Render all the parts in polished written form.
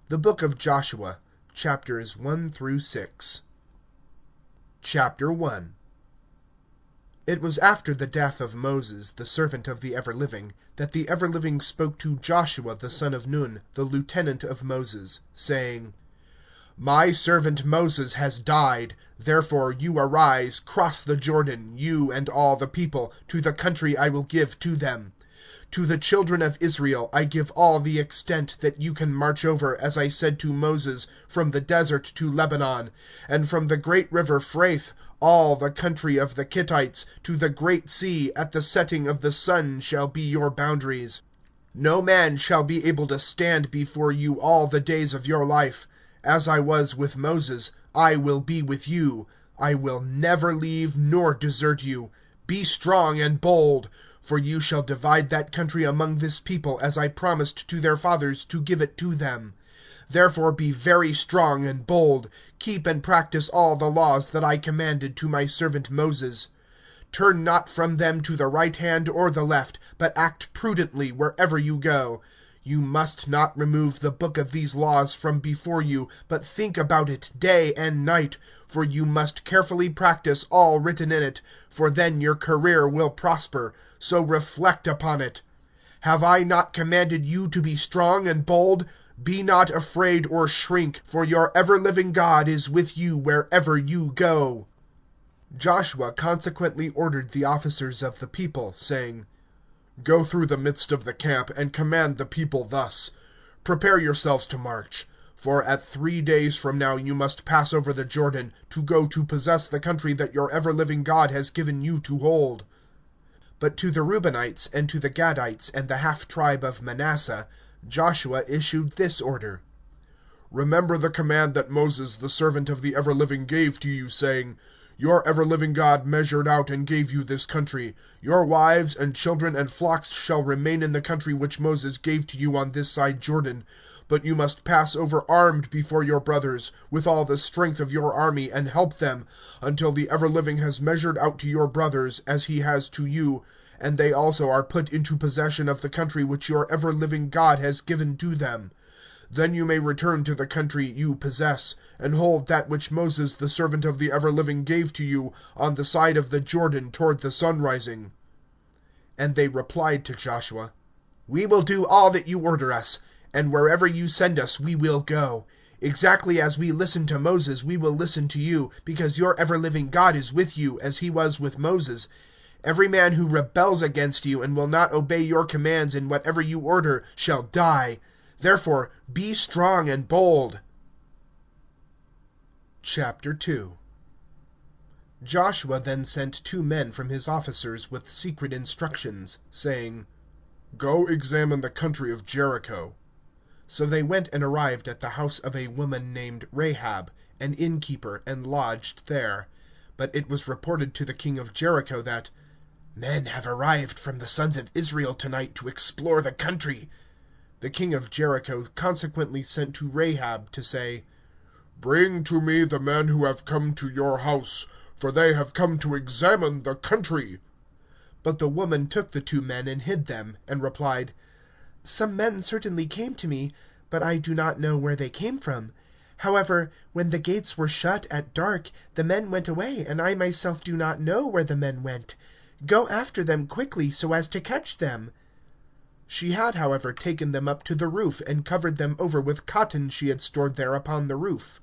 The Book of Joshua, chapters 1 through 6. Chapter 1. It was after the death of Moses, the servant of the Ever-Living, that the Ever-Living spoke to Joshua the son of Nun, the lieutenant of Moses, saying, My servant Moses has died. Therefore you arise, cross the Jordan, you and all the people, to the country I will give to them. To the children of Israel I give all the extent that you can march over, as I said to Moses, from the desert to Lebanon, and from the great river Phrath, all the country of the Gadites, to the great sea, at the setting of the sun shall be your boundaries. No man shall be able to stand before you all the days of your life. As I was with Moses, I will be with you. I will never leave nor desert you. Be strong and bold, for you shall divide that country among this people, as I promised to their fathers to give it to them. Therefore be very strong and bold. Keep and practice all the laws that I commanded to my servant Moses. Turn not from them to the right hand or the left, but act prudently wherever you go. You must not remove the book of these laws from before you, but think about it day and night, for you must carefully practice all written in it, for then your career will prosper. So reflect upon it. Have I not commanded you to be strong and bold? Be not afraid or shrink, for your ever-living God is with you wherever you go. Joshua consequently ordered the officers of the people, saying, Go through the midst of the camp, and command the people thus: Prepare yourselves to march. For at 3 days from now you must pass over the Jordan, to go to possess the country that your ever-living God has given you to hold. But to the Reubenites, and to the Gadites, and the half-tribe of Manasseh, Joshua issued this order: Remember the command that Moses the servant of the Ever-Living gave to you, saying, Your ever-living God measured out and gave you this country. Your wives and children and flocks shall remain in the country which Moses gave to you on this side Jordan. But you must pass over armed before your brothers, with all the strength of your army, and help them, until the Ever-Living has measured out to your brothers, as he has to you, and they also are put into possession of the country which your ever-living God has given to them. Then you may return to the country you possess, and hold that which Moses the servant of the Ever-Living gave to you, on the side of the Jordan toward the sun-rising. And they replied to Joshua, We will do all that you order us, and wherever you send us we will go. Exactly as we listened to Moses we will listen to you, because your ever-living God is with you, as he was with Moses. Every man who rebels against you and will not obey your commands in whatever you order shall die. Therefore be strong and bold. Chapter 2. Joshua then sent 2 men from his officers with secret instructions, saying, Go examine the country of Jericho. So they went and arrived at the house of a woman named Rahab, an innkeeper, and lodged there. But it was reported to the king of Jericho that, Men have arrived from the sons of Israel tonight to explore the country. The king of Jericho consequently sent to Rahab to say, Bring to me the men who have come to your house, for they have come to examine the country. But the woman took the 2 men and hid them, and replied, Some men certainly came to me, but I do not know where they came from. However, when the gates were shut at dark, the men went away, and I myself do not know where the men went. Go after them quickly, so as to catch them. She had, however, taken them up to the roof, and covered them over with cotton she had stored there upon the roof.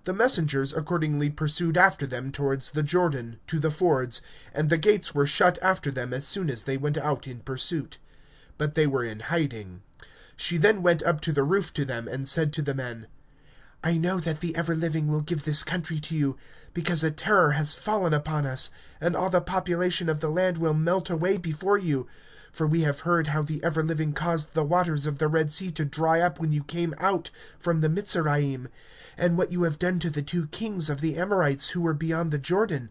The messengers accordingly pursued after them towards the Jordan, to the fords, and the gates were shut after them as soon as they went out in pursuit. But they were in hiding. She then went up to the roof to them, and said to the men, I know that the Ever-Living will give this country to you, because a terror has fallen upon us, and all the population of the land will melt away before you. For we have heard how the Ever-Living caused the waters of the Red Sea to dry up when you came out from the Mitzrayim, and what you have done to the 2 kings of the Amorites who were beyond the Jordan,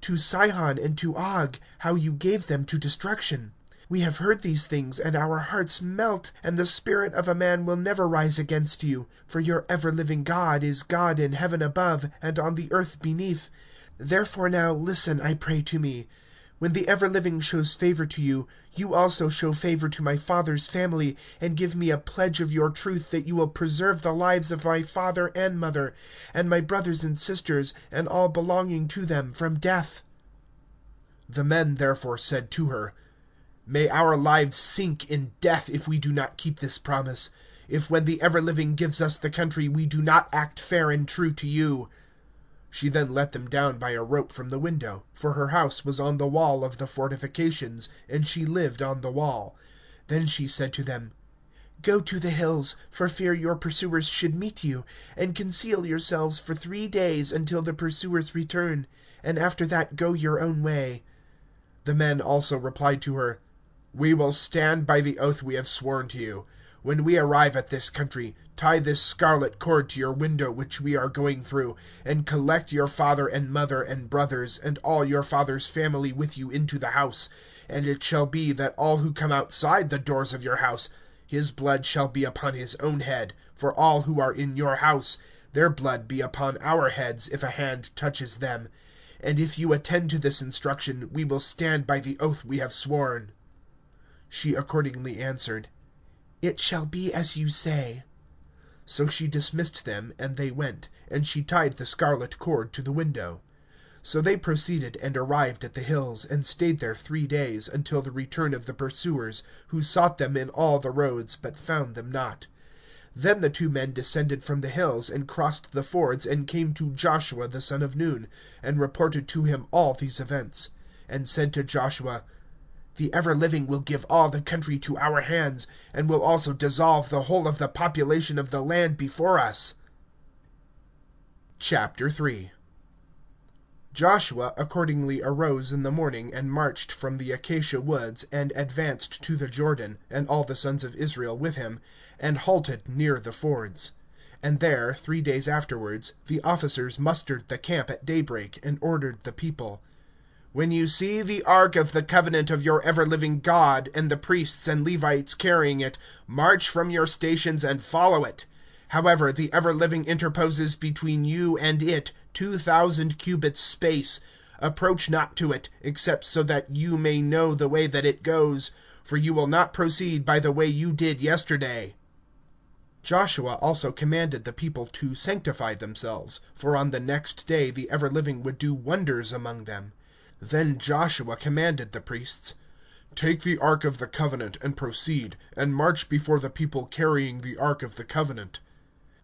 to Sihon and to Og, how you gave them to destruction. We have heard these things, and our hearts melt, and the spirit of a man will never rise against you, for your ever-living God is God in heaven above and on the earth beneath. Therefore now listen, I pray, to me. When the ever-living shows favor to you, you also show favor to my father's family, and give me a pledge of your truth that you will preserve the lives of my father and mother, and my brothers and sisters, and all belonging to them, from death." The men therefore said to her, "May our lives sink in death if we do not keep this promise, if when the ever-living gives us the country we do not act fair and true to you." She then let them down by a rope from the window, for her house was on the wall of the fortifications, and she lived on the wall. Then she said to them, "Go to the hills, for fear your pursuers should meet you, and conceal yourselves for 3 days until the pursuers return, and after that go your own way." The men also replied to her, "We will stand by the oath we have sworn to you. When we arrive at this country, tie this scarlet cord to your window which we are going through, and collect your father and mother and brothers, and all your father's family with you into the house. And it shall be that all who come outside the doors of your house, his blood shall be upon his own head, for all who are in your house, their blood be upon our heads if a hand touches them. And if you attend to this instruction, we will stand by the oath we have sworn." She accordingly answered, "It shall be as you say." So she dismissed them, and they went, and she tied the scarlet cord to the window. So they proceeded and arrived at the hills, and stayed there 3 days, until the return of the pursuers, who sought them in all the roads, but found them not. Then the 2 men descended from the hills, and crossed the fords, and came to Joshua the son of Nun, and reported to him all these events, and said to Joshua, "The ever-living will give all the country to our hands, and will also dissolve the whole of the population of the land before us." Chapter 3. Joshua accordingly arose in the morning, and marched from the acacia woods, and advanced to the Jordan, and all the sons of Israel with him, and halted near the fords. And there, 3 days afterwards, the officers mustered the camp at daybreak, and ordered the people, "When you see the ark of the covenant of your ever-living God, and the priests and Levites carrying it, march from your stations and follow it. However, the ever-living interposes between you and it 2,000 cubits space. Approach not to it, except so that you may know the way that it goes, for you will not proceed by the way you did yesterday." Joshua also commanded the people to sanctify themselves, for on the next day the ever-living would do wonders among them. Then Joshua commanded the priests, "Take the ark of the covenant, and proceed, and march before the people carrying the ark of the covenant."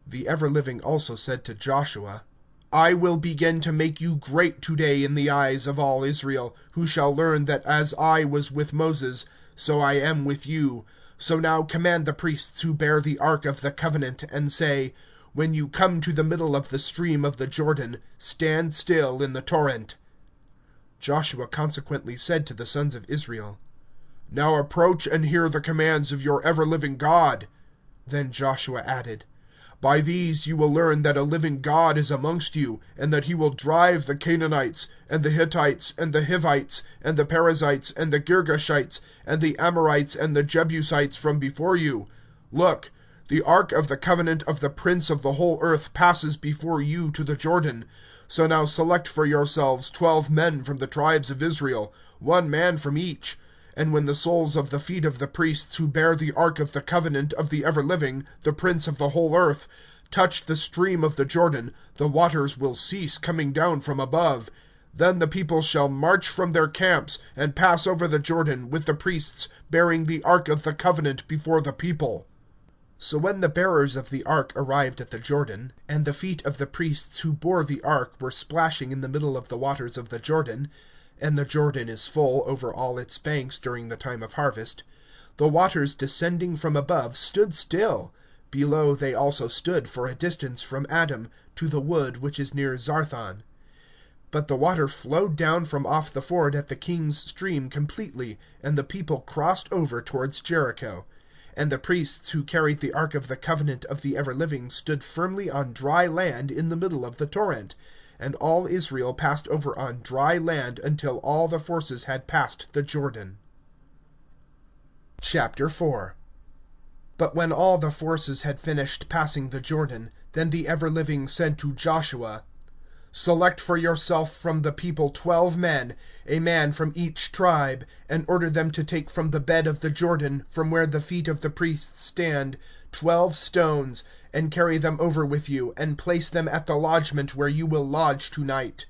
The ever-living also said to Joshua, "I will begin to make you great today in the eyes of all Israel, who shall learn that as I was with Moses, so I am with you. So now command the priests who bear the ark of the covenant, and say, When you come to the middle of the stream of the Jordan, stand still in the torrent." Joshua consequently said to the sons of Israel, "Now approach and hear the commands of your ever-living God." Then Joshua added, "By these you will learn that a living God is amongst you, and that he will drive the Canaanites, and the Hittites, and the Hivites, and the Perizzites, and the Girgashites, and the Amorites, and the Jebusites from before you. Look, the ark of the covenant of the prince of the whole earth passes before you to the Jordan. So now select for yourselves 12 men from the tribes of Israel, 1 man from each. And when the soles of the feet of the priests who bear the ark of the covenant of the ever-living, the prince of the whole earth, touch the stream of the Jordan, the waters will cease coming down from above. Then the people shall march from their camps, and pass over the Jordan, with the priests bearing the ark of the covenant before the people." So when the bearers of the ark arrived at the Jordan, and the feet of the priests who bore the ark were splashing in the middle of the waters of the Jordan, and the Jordan is full over all its banks during the time of harvest, the waters descending from above stood still. Below they also stood for a distance from Adam to the wood which is near Zarthon. But the water flowed down from off the ford at the king's stream completely, and the people crossed over towards Jericho. And the priests who carried the ark of the covenant of the ever-living stood firmly on dry land in the middle of the torrent, and all Israel passed over on dry land until all the forces had passed the Jordan. Chapter 4. But when all the forces had finished passing the Jordan, then the ever-living said to Joshua, Select for yourself from the people 12 men, a man from each tribe, and order them to take from the bed of the Jordan, from where the feet of the priests stand, 12 stones, and carry them over with you, and place them at the lodgment where you will lodge tonight.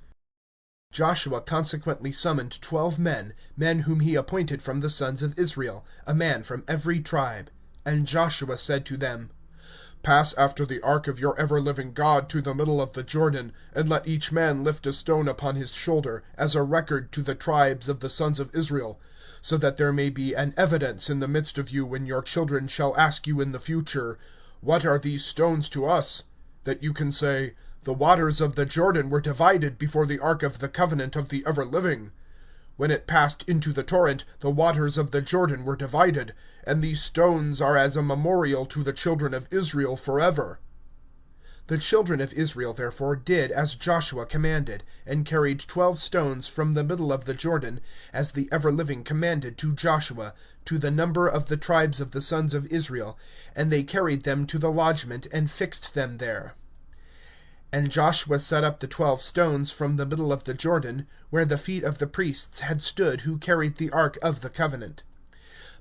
Joshua consequently summoned 12 men, whom he appointed from the sons of Israel, a man from every tribe. And Joshua said to them, Pass after the ark of your ever-living God to the middle of the Jordan, and let each man lift a stone upon his shoulder, as a record to the tribes of the sons of Israel, so that there may be an evidence in the midst of you when your children shall ask you in the future, What are these stones to us? That you can say, The waters of the Jordan were divided before the ark of the covenant of the ever-living. When it passed into the torrent, the waters of the Jordan were divided, and these stones are as a memorial to the children of Israel forever. The children of Israel therefore did as Joshua commanded, and carried 12 stones from the middle of the Jordan, as the ever-living commanded to Joshua, to the number of the tribes of the sons of Israel, and they carried them to the lodgment, and fixed them there. And Joshua set up the 12 stones from the middle of the Jordan, where the feet of the priests had stood who carried the ark of the covenant.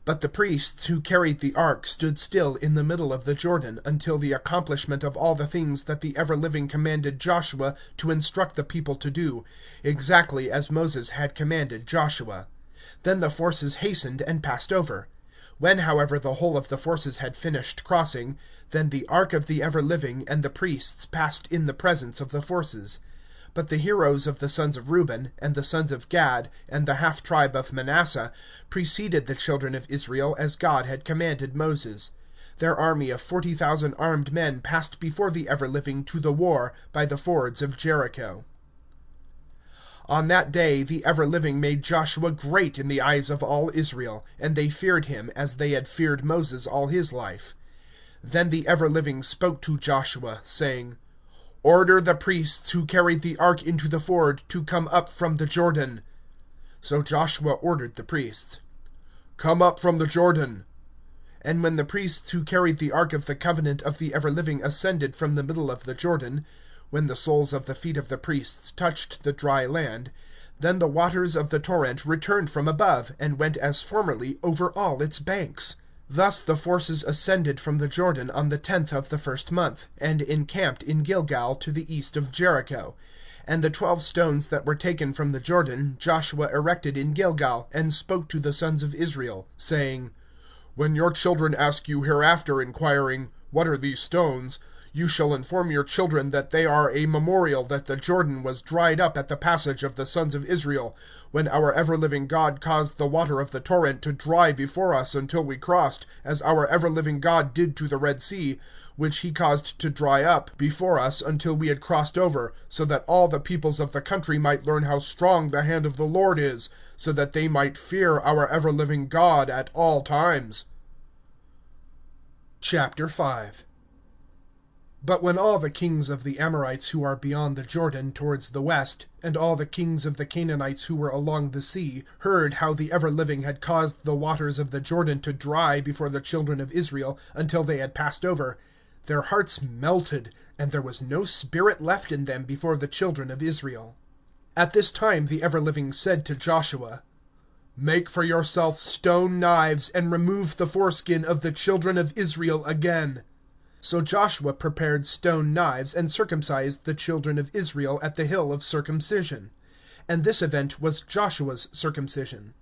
But the priests who carried the ark stood still in the middle of the Jordan, until the accomplishment of all the things that the ever-living commanded Joshua to instruct the people to do, exactly as Moses had commanded Joshua. Then the forces hastened and passed over. When, however, the whole of the forces had finished crossing, then the ark of the ever-living and the priests passed in the presence of the forces. But the heroes of the sons of Reuben, and the sons of Gad, and the half-tribe of Manasseh, preceded the children of Israel as God had commanded Moses. Their army of 40,000 armed men passed before the ever-living to the war by the fords of Jericho. On that day the ever-living made Joshua great in the eyes of all Israel, and they feared him as they had feared Moses all his life. Then the ever-living spoke to Joshua, saying, Order the priests who carried the ark into the ford to come up from the Jordan. So Joshua ordered the priests, Come up from the Jordan. And when the priests who carried the ark of the covenant of the ever-living ascended from the middle of the Jordan, when the soles of the feet of the priests touched the dry land, then the waters of the torrent returned from above, and went as formerly over all its banks. Thus the forces ascended from the Jordan on the 10th of the first month, and encamped in Gilgal to the east of Jericho. And the 12 stones that were taken from the Jordan Joshua erected in Gilgal, and spoke to the sons of Israel, saying, When your children ask you hereafter, inquiring, What are these stones? You shall inform your children that they are a memorial that the Jordan was dried up at the passage of the sons of Israel, when our ever-living God caused the water of the torrent to dry before us until we crossed, as our ever-living God did to the Red Sea, which he caused to dry up before us until we had crossed over, so that all the peoples of the country might learn how strong the hand of the Lord is, so that they might fear our ever-living God at all times. Chapter 5. But when all the kings of the Amorites who are beyond the Jordan towards the west, and all the kings of the Canaanites who were along the sea, heard how the ever-living had caused the waters of the Jordan to dry before the children of Israel until they had passed over, their hearts melted, and there was no spirit left in them before the children of Israel. At this time the ever-living said to Joshua, Make for yourself stone knives, and remove the foreskin of the children of Israel again. So Joshua prepared stone knives, and circumcised the children of Israel at the hill of circumcision. And this event was Joshua's circumcision.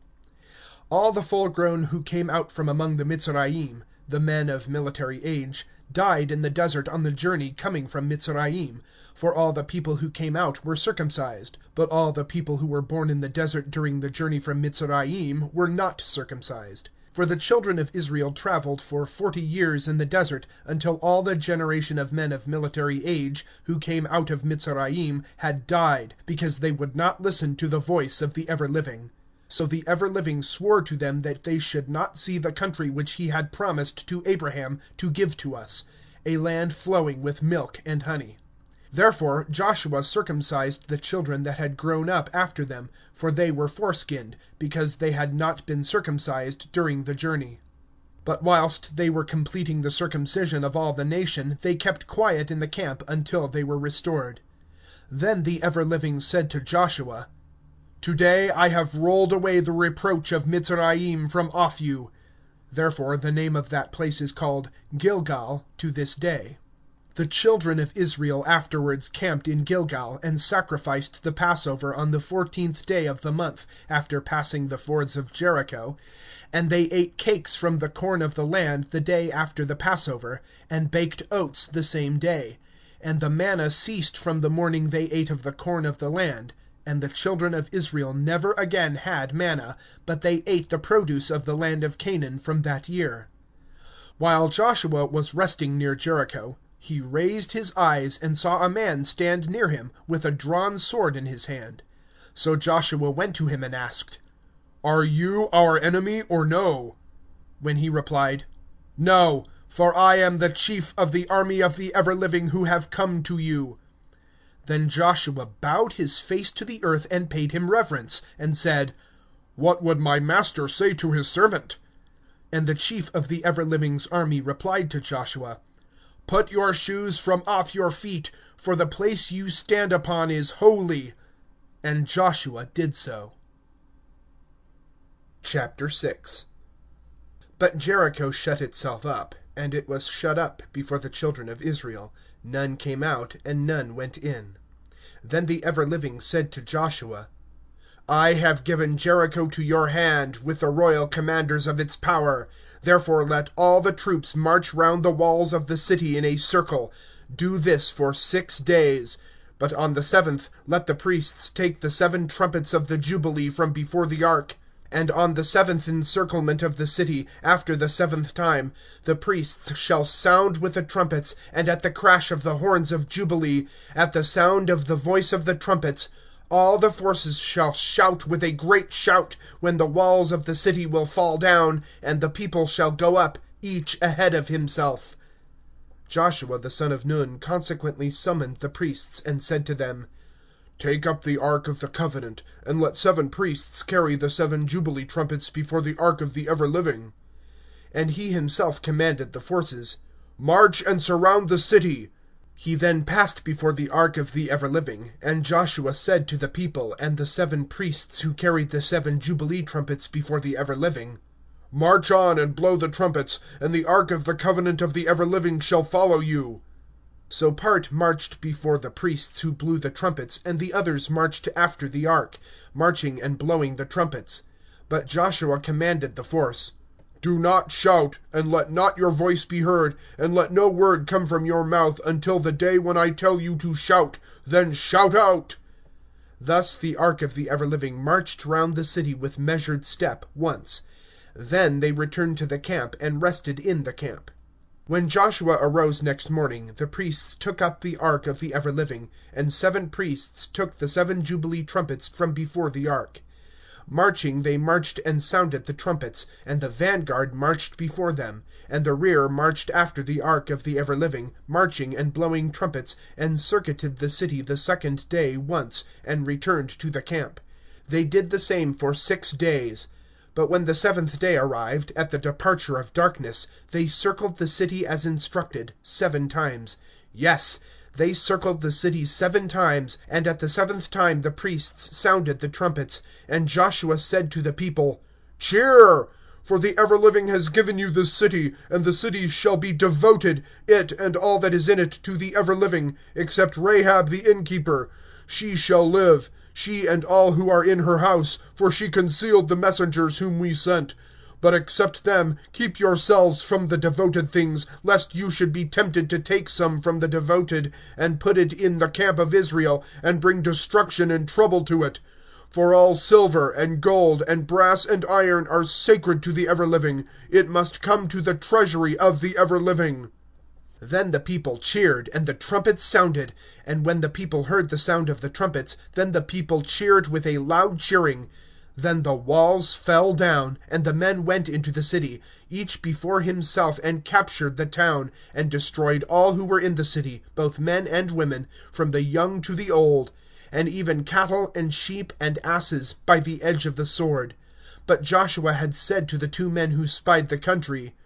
All the full-grown who came out from among the Mitzrayim, the men of military age, died in the desert on the journey coming from Mitzrayim, for all the people who came out were circumcised, but all the people who were born in the desert during the journey from Mitzrayim were not circumcised. For the children of Israel traveled for 40 years in the desert, until all the generation of men of military age who came out of Mitzrayim had died, because they would not listen to the voice of the ever-living. So the ever-living swore to them that they should not see the country which he had promised to Abraham to give to us, a land flowing with milk and honey. Therefore Joshua circumcised the children that had grown up after them, for they were foreskinned, because they had not been circumcised during the journey. But whilst they were completing the circumcision of all the nation, they kept quiet in the camp until they were restored. Then the ever-living said to Joshua, "Today I have rolled away the reproach of Mitzrayim from off you." Therefore the name of that place is called Gilgal to this day. The children of Israel afterwards camped in Gilgal, and sacrificed the Passover on the 14th day of the month, after passing the fords of Jericho. And they ate cakes from the corn of the land the day after the Passover, and baked oats the same day. And the manna ceased from the morning they ate of the corn of the land. And the children of Israel never again had manna, but they ate the produce of the land of Canaan from that year. While Joshua was resting near Jericho, he raised his eyes and saw a man stand near him, with a drawn sword in his hand. So Joshua went to him and asked, "Are you our enemy, or no?" When he replied, "No, for I am the chief of the army of the ever-living who have come to you." Then Joshua bowed his face to the earth and paid him reverence, and said, "What would my master say to his servant?" And the chief of the ever-living's army replied to Joshua, "Put your shoes from off your feet, for the place you stand upon is holy." And Joshua did so. Chapter 6. But Jericho shut itself up, and it was shut up before the children of Israel. None came out, and none went in. Then the ever-living said to Joshua, "I have given Jericho to your hand, with the royal commanders of its power. Therefore let all the troops march round the walls of the city in a circle. Do this for 6 days. But on the 7th let the priests take the 7 trumpets of the Jubilee from before the ark. And on the 7th encirclement of the city, after the 7th time, the priests shall sound with the trumpets, and at the crash of the horns of Jubilee, at the sound of the voice of the trumpets, all the forces shall shout with a great shout, when the walls of the city will fall down, and the people shall go up, each ahead of himself." Joshua the son of Nun consequently summoned the priests, and said to them, "Take up the ark of the covenant, and let 7 priests carry the 7 jubilee trumpets before the ark of the ever-living." And he himself commanded the forces, "March and surround the city." He then passed before the ark of the ever-living, and Joshua said to the people and the 7 priests who carried the 7 jubilee trumpets before the ever-living, "March on and blow the trumpets, and the ark of the covenant of the ever-living shall follow you." So part marched before the priests who blew the trumpets, and the others marched after the ark, marching and blowing the trumpets. But Joshua commanded the force, "Do not shout, and let not your voice be heard, and let no word come from your mouth until the day when I tell you to shout, then shout out." Thus the ark of the ever-living marched round the city with measured step once. Then they returned to the camp, and rested in the camp. When Joshua arose next morning, the priests took up the ark of the ever-living, and 7 priests took the 7 jubilee trumpets from before the ark. Marching, they marched and sounded the trumpets, and the vanguard marched before them, and the rear marched after the ark of the ever-living, marching and blowing trumpets, and circuited the city the 2nd day once, and returned to the camp. They did the same for 6 days. But when the 7th day arrived, at the departure of darkness, they circled the city as instructed, 7 times. Yes, they circled the city 7 times, and at the 7th time the priests sounded the trumpets. And Joshua said to the people, "Cheer! For the ever-living has given you this city, and the city shall be devoted, it and all that is in it, to the ever-living, except Rahab the innkeeper. She shall live, she and all who are in her house, for she concealed the messengers whom we sent. But except them, keep yourselves from the devoted things, lest you should be tempted to take some from the devoted, and put it in the camp of Israel, and bring destruction and trouble to it. For all silver, and gold, and brass, and iron are sacred to the ever-living. It must come to the treasury of the ever-living." Then the people cheered, and the trumpets sounded. And when the people heard the sound of the trumpets, then the people cheered with a loud cheering. Then the walls fell down, and the men went into the city, each before himself, and captured the town, and destroyed all who were in the city, both men and women, from the young to the old, and even cattle and sheep and asses, by the edge of the sword. But Joshua had said to the 2 men who spied the country,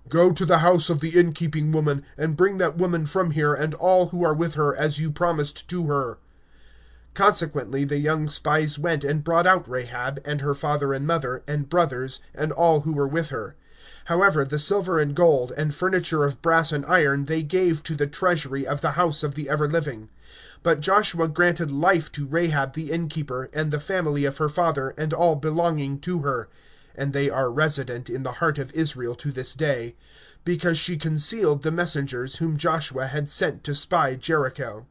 "Go to the house of the innkeeping woman, and bring that woman from here, and all who are with her, as you promised to her." Consequently the young spies went and brought out Rahab, and her father and mother, and brothers, and all who were with her. However, the silver and gold, and furniture of brass and iron they gave to the treasury of the house of the ever-living. But Joshua granted life to Rahab the innkeeper, and the family of her father, and all belonging to her. And they are resident in the heart of Israel to this day, because she concealed the messengers whom Joshua had sent to spy Jericho.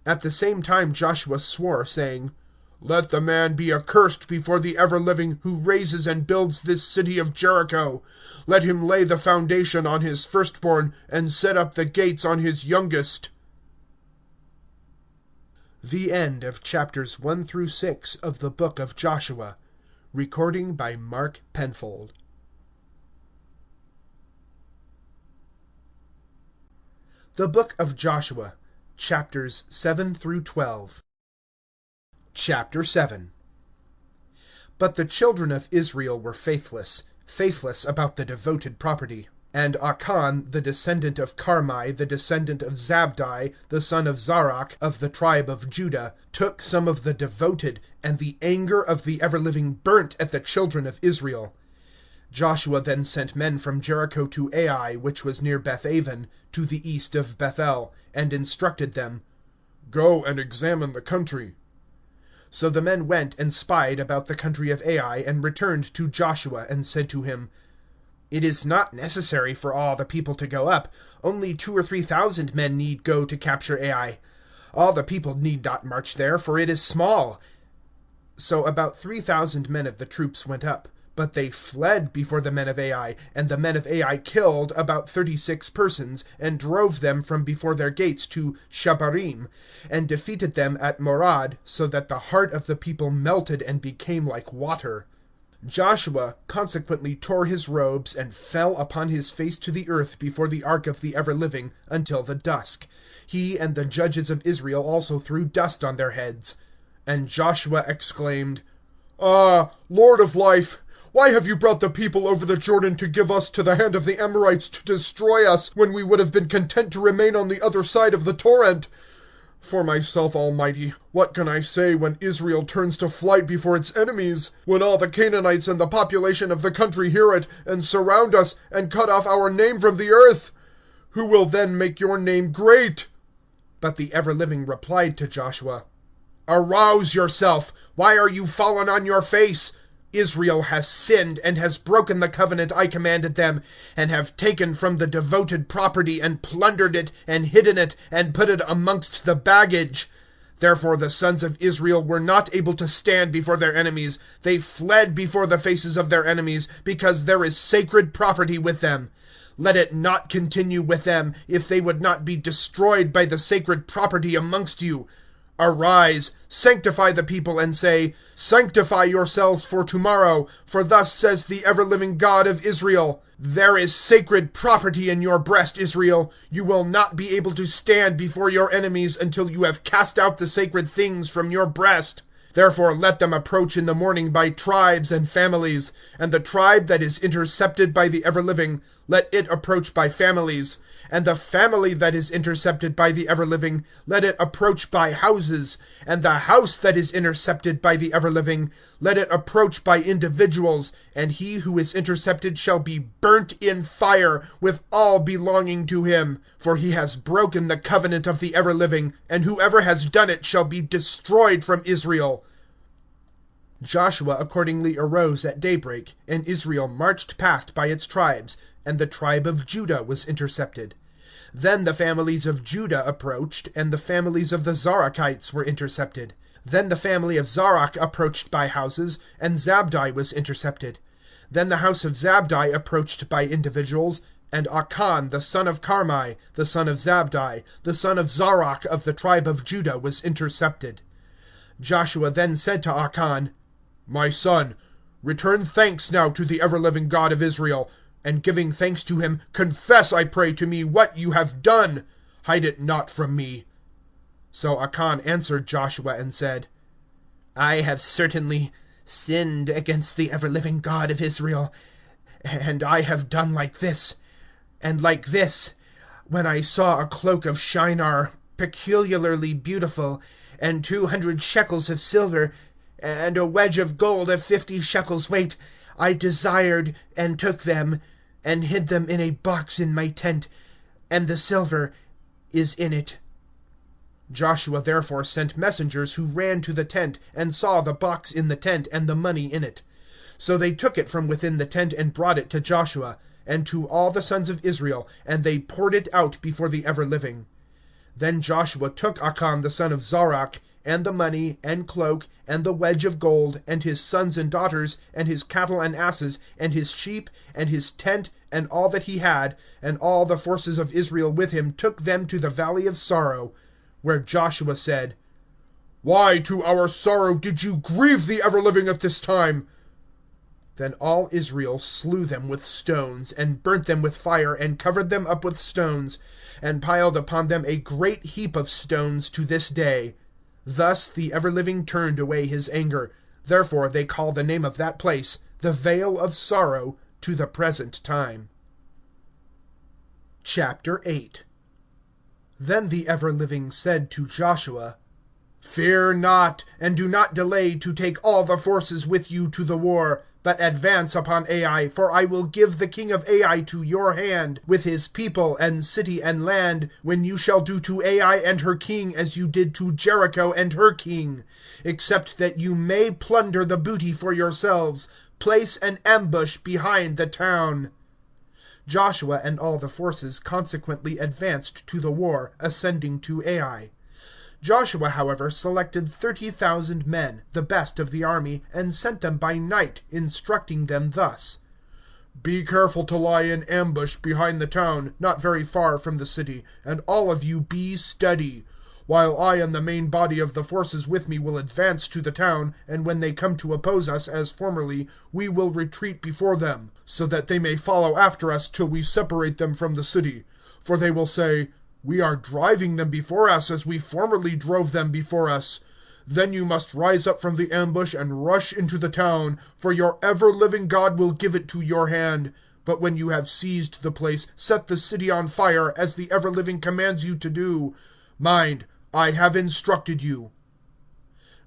At the same time Joshua swore, saying, "Let the man be accursed before the ever-living, who raises and builds this city of Jericho. Let him lay the foundation on his firstborn, and set up the gates on his youngest." The end of chapters 1 through 6 of the book of Joshua. Recording by Mark Penfold. The book of Joshua, chapters 7 through 12. Chapter 7. But the children of Israel were faithless about the devoted property. And Achan, the descendant of Carmi, the descendant of Zabdi, the son of Zarach, of the tribe of Judah, took some of the devoted, and the anger of the ever-living burnt at the children of Israel. Joshua then sent men from Jericho to Ai, which was near Beth-aven, to the east of Bethel, and instructed them, "Go and examine the country." So the men went and spied about the country of Ai, and returned to Joshua, and said to him, "It is not necessary for all the people to go up. Only 2,000 or 3,000 men need go to capture Ai. All the people need not march there, for it is small." So about 3,000 men of the troops went up. But they fled before the men of Ai, and the men of Ai killed about 36 persons, and drove them from before their gates to Shebarim, and defeated them at Morad, so that the heart of the people melted and became like water. Joshua consequently tore his robes, and fell upon his face to the earth before the ark of the ever-living, until the dusk. He and the judges of Israel also threw dust on their heads. And Joshua exclaimed, "Ah, Lord of life! Why have you brought the people over the Jordan to give us to the hand of the Amorites to destroy us, when we would have been content to remain on the other side of the torrent? For myself, Almighty, what can I say when Israel turns to flight before its enemies? When all the Canaanites and the population of the country hear it, and surround us, and cut off our name from the earth? Who will then make your name great?" But the ever-living replied to Joshua, "Arouse yourself! Why are you fallen on your face? Israel has sinned, and has broken the covenant I commanded them, and have taken from the devoted property, and plundered it, and hidden it, and put it amongst the baggage. Therefore the sons of Israel were not able to stand before their enemies. They fled before the faces of their enemies, because there is sacred property with them. Let it not continue with them, if they would not be destroyed by the sacred property amongst you. Arise, sanctify the people, and say, Sanctify yourselves for tomorrow, for thus says the ever-living God of Israel, There is sacred property in your breast, Israel. You will not be able to stand before your enemies until you have cast out the sacred things from your breast. Therefore let them approach in the morning by tribes and families, and the tribe that is intercepted by the ever-living, let it approach by families, and the family that is intercepted by the ever-living, let it approach by houses, and the house that is intercepted by the ever-living, let it approach by individuals, and he who is intercepted shall be burnt in fire, with all belonging to him. For he has broken the covenant of the ever-living, and whoever has done it shall be destroyed from Israel. Joshua accordingly arose at daybreak, and Israel marched past by its tribes, and the tribe of Judah was intercepted. Then the families of Judah approached, and the families of the Zarachites were intercepted. Then the family of Zarach approached by houses, and Zabdi was intercepted. Then the house of Zabdi approached by individuals, and Achan, the son of Carmi, the son of Zabdi, the son of Zarach of the tribe of Judah, was intercepted. Joshua then said to Achan, My son, return thanks now to the ever-living God of Israel, and giving thanks to him, confess, I pray, to me what you have done. Hide it not from me. So Achan answered Joshua and said, I have certainly sinned against the ever-living God of Israel, and I have done like this, and like this, when I saw a cloak of Shinar peculiarly beautiful, and 200 shekels of silver, and a wedge of gold of 50 shekels weight. I desired, and took them, and hid them in a box in my tent, and the silver is in it. Joshua therefore sent messengers who ran to the tent, and saw the box in the tent, and the money in it. So they took it from within the tent, and brought it to Joshua, and to all the sons of Israel, and they poured it out before the ever-living. Then Joshua took Achan the son of Zarach, and the money, and cloak, and the wedge of gold, and his sons and daughters, and his cattle and asses, and his sheep, and his tent, and all that he had, and all the forces of Israel with him took them to the valley of sorrow, where Joshua said, Why to our sorrow did you grieve the ever-living at this time? Then all Israel slew them with stones, and burnt them with fire, and covered them up with stones, and piled upon them a great heap of stones to this day. Thus the ever-living turned away his anger. Therefore they call the name of that place the Vale of Sorrow to the present time. Chapter 8. Then the ever-living said to Joshua, Fear not, and do not delay to take all the forces with you to the war, but advance upon Ai, for I will give the king of Ai to your hand, with his people, and city, and land, when you shall do to Ai and her king as you did to Jericho and her king. Except that you may plunder the booty for yourselves, place an ambush behind the town. Joshua and all the forces consequently advanced to the war, ascending to Ai. Joshua, however, selected 30,000 men, the best of the army, and sent them by night, instructing them thus: Be careful to lie in ambush behind the town, not very far from the city, and all of you be steady, while I and the main body of the forces with me will advance to the town, and when they come to oppose us, as formerly, we will retreat before them, so that they may follow after us till we separate them from the city. For they will say, We are driving them before us as we formerly drove them before us. Then you must rise up from the ambush and rush into the town, for your ever-living God will give it to your hand. But when you have seized the place, set the city on fire, as the ever-living commands you to do. Mind, I have instructed you.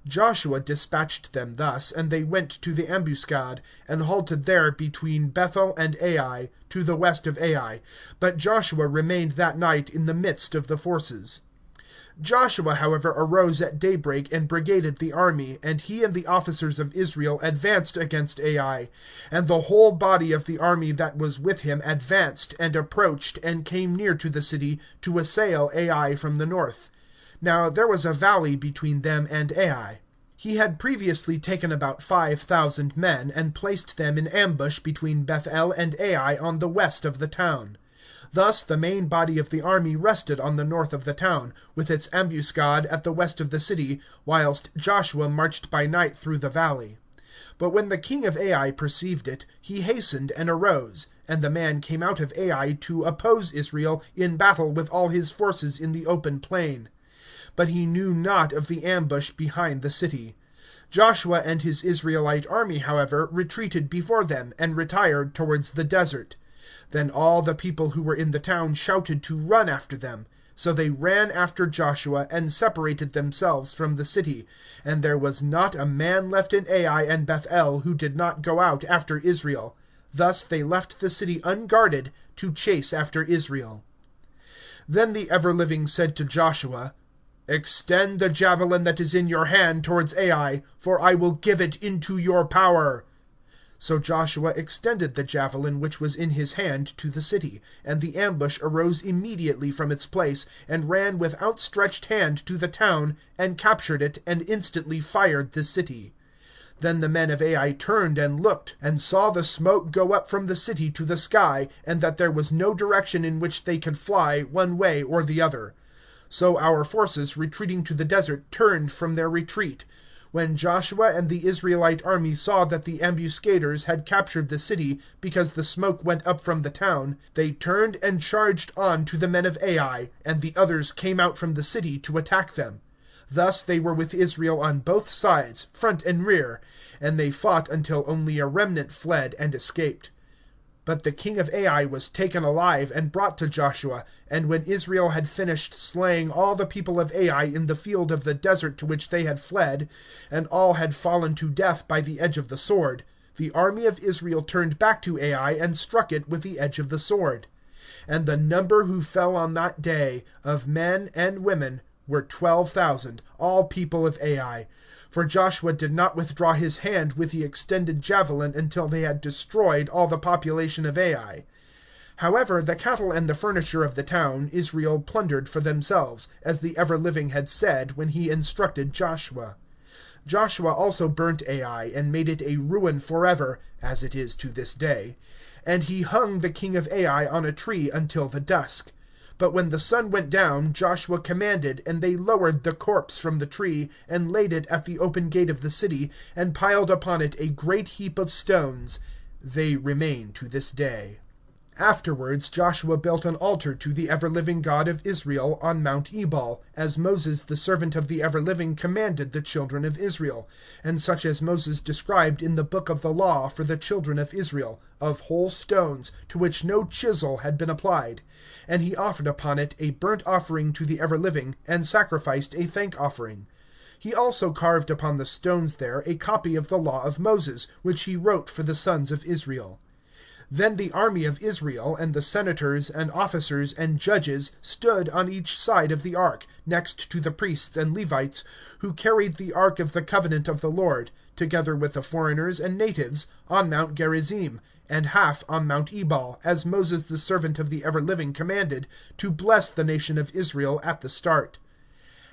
Joshua dispatched them thus, and they went to the ambuscade, and halted there between Bethel and Ai, to the west of Ai. But Joshua remained that night in the midst of the forces. Joshua, however, arose at daybreak and brigaded the army, and he and the officers of Israel advanced against Ai. And the whole body of the army that was with him advanced, and approached, and came near to the city, to assail Ai from the north. Now there was a valley between them and Ai. He had previously taken about 5,000 men, and placed them in ambush between Bethel and Ai on the west of the town. Thus the main body of the army rested on the north of the town, with its ambuscade at the west of the city, whilst Joshua marched by night through the valley. But when the king of Ai perceived it, he hastened and arose, and the man came out of Ai to oppose Israel in battle with all his forces in the open plain. But he knew not of the ambush behind the city. Joshua and his Israelite army, however, retreated before them, and retired towards the desert. Then all the people who were in the town shouted to run after them. So they ran after Joshua, and separated themselves from the city. And there was not a man left in Ai and Bethel who did not go out after Israel. Thus they left the city unguarded, to chase after Israel. Then the ever-living said to Joshua, Extend the javelin that is in your hand towards Ai, for I will give it into your power. So Joshua extended the javelin which was in his hand to the city, and the ambush arose immediately from its place, and ran with outstretched hand to the town, and captured it, and instantly fired the city. Then the men of Ai turned and looked, and saw the smoke go up from the city to the sky, and that there was no direction in which they could fly, one way or the other. So our forces, retreating to the desert, turned from their retreat. When Joshua and the Israelite army saw that the ambuscaders had captured the city, because the smoke went up from the town, they turned and charged on to the men of Ai, and the others came out from the city to attack them. Thus they were with Israel on both sides, front and rear, and they fought until only a remnant fled and escaped. But the king of Ai was taken alive and brought to Joshua, and when Israel had finished slaying all the people of Ai in the field of the desert to which they had fled, and all had fallen to death by the edge of the sword, the army of Israel turned back to Ai and struck it with the edge of the sword. And the number who fell on that day, of men and women, were 12,000, all people of Ai. For Joshua did not withdraw his hand with the extended javelin until they had destroyed all the population of Ai. However, the cattle and the furniture of the town Israel plundered for themselves, as the ever-living had said when he instructed Joshua. Joshua also burnt Ai, and made it a ruin forever, as it is to this day. And he hung the king of Ai on a tree until the dusk. But when the sun went down, Joshua commanded, and they lowered the corpse from the tree, and laid it at the open gate of the city, and piled upon it a great heap of stones. They remain to this day. Afterwards Joshua built an altar to the ever-living God of Israel on Mount Ebal, as Moses the servant of the ever-living commanded the children of Israel, and such as Moses described in the book of the law for the children of Israel, of whole stones, to which no chisel had been applied. And he offered upon it a burnt offering to the ever-living, and sacrificed a thank offering. He also carved upon the stones there a copy of the law of Moses, which he wrote for the sons of Israel. Then the army of Israel, and the senators, and officers, and judges stood on each side of the ark, next to the priests and Levites, who carried the ark of the covenant of the Lord, together with the foreigners and natives, on Mount Gerizim, and half on Mount Ebal, as Moses the servant of the ever-living commanded, to bless the nation of Israel at the start.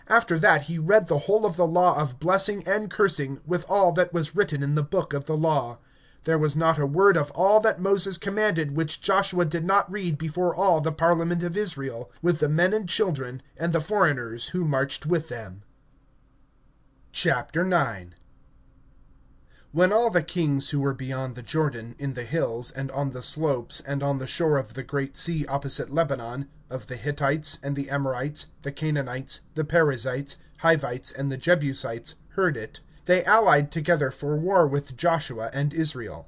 After that he read the whole of the law of blessing and cursing, with all that was written in the book of the law. There was not a word of all that Moses commanded which Joshua did not read before all the parliament of Israel, with the men and children, and the foreigners who marched with them. Chapter 9. When all the kings who were beyond the Jordan, in the hills, and on the slopes, and on the shore of the great sea opposite Lebanon, of the Hittites, and the Amorites, the Canaanites, the Perizzites, Hivites, and the Jebusites, heard it, they allied together for war with Joshua and Israel.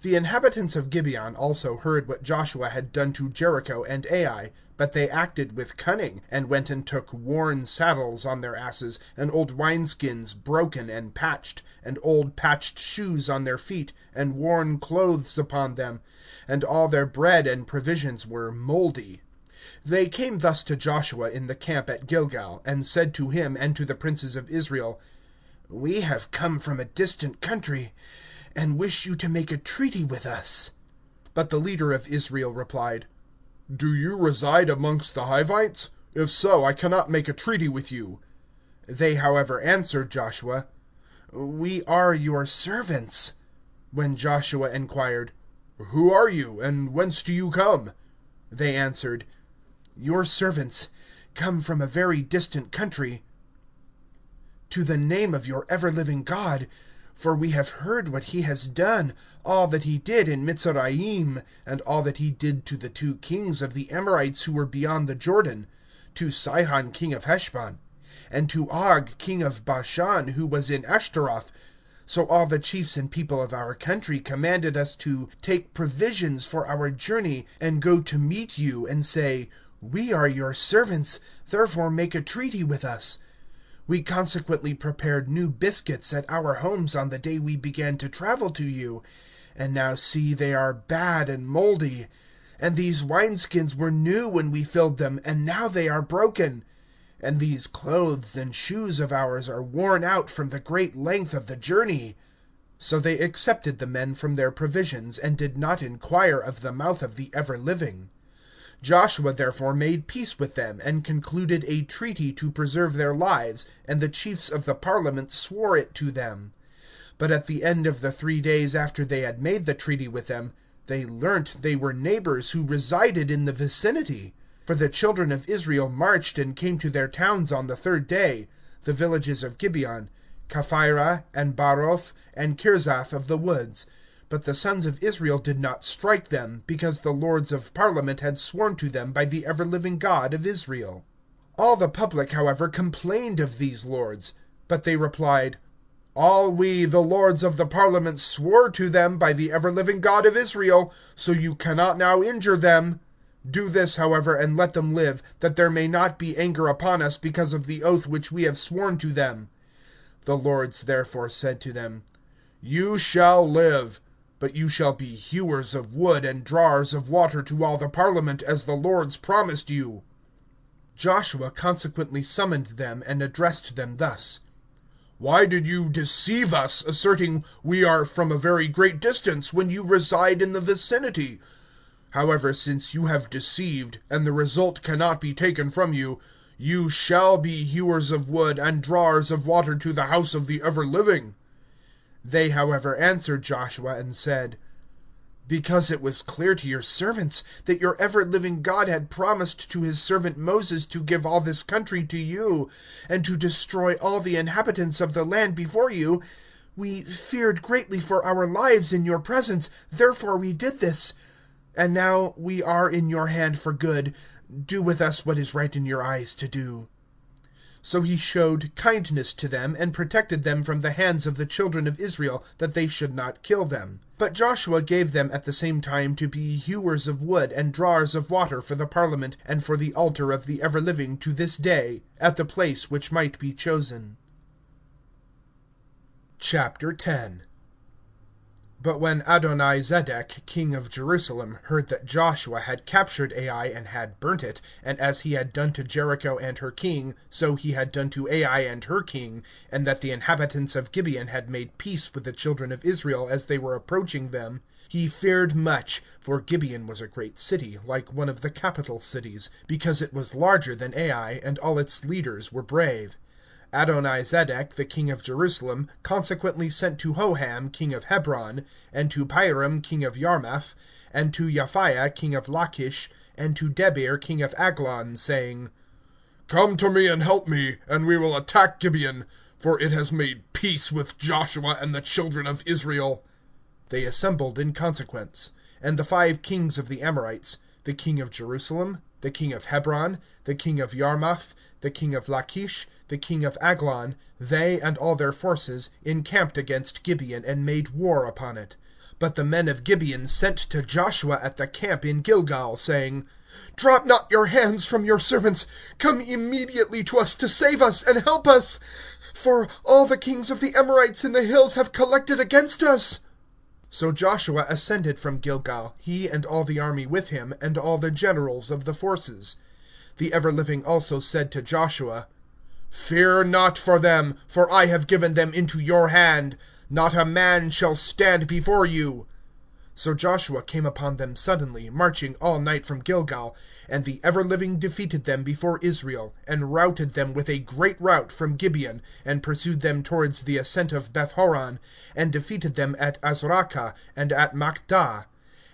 The inhabitants of Gibeon also heard what Joshua had done to Jericho and Ai, but they acted with cunning, and went and took worn saddles on their asses, and old wineskins broken and patched, and old patched shoes on their feet, and worn clothes upon them, and all their bread and provisions were mouldy. They came thus to Joshua in the camp at Gilgal, and said to him and to the princes of Israel, "We have come from a distant country, and wish you to make a treaty with us." But the leader of Israel replied, "Do you reside amongst the Hivites? If so, I cannot make a treaty with you." They, however, answered Joshua, "We are your servants." When Joshua inquired, "Who are you, and whence do you come?" They answered, "Your servants come from a very distant country, to the name of your ever-living God, for we have heard what he has done, all that he did in Mitzrayim, and all that he did to the 2 kings of the Amorites who were beyond the Jordan, to Sihon king of Heshbon, and to Og king of Bashan, who was in Ashtaroth. So all the chiefs and people of our country commanded us to take provisions for our journey, and go to meet you, and say, 'We are your servants, therefore make a treaty with us.' We consequently prepared new biscuits at our homes on the day we began to travel to you, and now see, they are bad and mouldy. And these wineskins were new when we filled them, and now they are broken. And these clothes and shoes of ours are worn out from the great length of the journey." So they accepted the men from their provisions, and did not inquire of the mouth of the ever-living. Joshua therefore made peace with them, and concluded a treaty to preserve their lives, and the chiefs of the parliament swore it to them. But at the end of the 3 days after they had made the treaty with them, they learnt they were neighbors who resided in the vicinity. For the children of Israel marched and came to their towns on the 3rd day, the villages of Gibeon, Kaphirah, and Baroth, and Kirzath of the woods. But the sons of Israel did not strike them, because the lords of parliament had sworn to them by the ever-living God of Israel. All the public, however, complained of these lords. But they replied, All we, the lords of the parliament, swore to them by the ever-living God of Israel, so you cannot now injure them. Do this, however, and let them live, that there may not be anger upon us because of the oath which we have sworn to them. The lords therefore said to them, You shall live, but you shall be hewers of wood and drawers of water to all the parliament, as the lords promised you. Joshua consequently summoned them and addressed them thus: Why did you deceive us, asserting we are from a very great distance, when you reside in the vicinity? However, since you have deceived, and the result cannot be taken from you, you shall be hewers of wood and drawers of water to the house of the ever-living. They, however, answered Joshua and said, Because it was clear to your servants that your ever-living God had promised to his servant Moses to give all this country to you, and to destroy all the inhabitants of the land before you, we feared greatly for our lives in your presence, therefore we did this. And now we are in your hand for good. Do with us what is right in your eyes to do. So he showed kindness to them, and protected them from the hands of the children of Israel, that they should not kill them. But Joshua gave them at the same time to be hewers of wood and drawers of water for the parliament and for the altar of the ever-living to this day, at the place which might be chosen. Chapter 10. But when Adoni-Zedek, king of Jerusalem, heard that Joshua had captured Ai and had burnt it, and as he had done to Jericho and her king, so he had done to Ai and her king, and that the inhabitants of Gibeon had made peace with the children of Israel as they were approaching them, he feared much, for Gibeon was a great city, like one of the capital cities, because it was larger than Ai, and all its leaders were brave. Adoni-Zedek, the king of Jerusalem, consequently sent to Hoham, king of Hebron, and to Piram, king of Yarmouth, and to Yaphiah, king of Lachish, and to Debir, king of Aglon, saying, Come to me and help me, and we will attack Gibeon, for it has made peace with Joshua and the children of Israel. They assembled in consequence, and the 5 kings of the Amorites, the king of Jerusalem, the king of Hebron, the king of Yarmouth, the king of Lachish, the king of Aglon, they and all their forces, encamped against Gibeon, and made war upon it. But the men of Gibeon sent to Joshua at the camp in Gilgal, saying, Drop not your hands from your servants. Come immediately to us to save us and help us, for all the kings of the Amorites in the hills have collected against us. So Joshua ascended from Gilgal, he and all the army with him, and all the generals of the forces. The ever-living also said to Joshua, Fear not for them, for I have given them into your hand. Not a man shall stand before you. So Joshua came upon them suddenly, marching all night from Gilgal, and the ever-living defeated them before Israel, and routed them with a great rout from Gibeon, and pursued them towards the ascent of Beth Horon, and defeated them at Azrakah and at Makdah.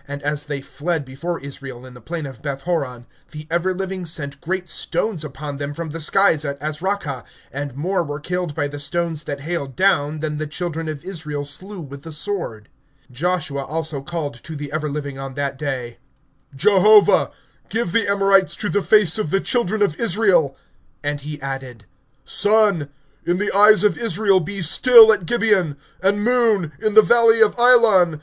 And as they fled before Israel in the plain of Beth Horon, the ever-living sent great stones upon them from the skies at Azrakah, and more were killed by the stones that hailed down than the children of Israel slew with the sword. Joshua also called to the ever-living on that day, Jehovah, give the Amorites to the face of the children of Israel. And he added, Sun, in the eyes of Israel be still at Gibeon, and moon, in the valley of Ilon.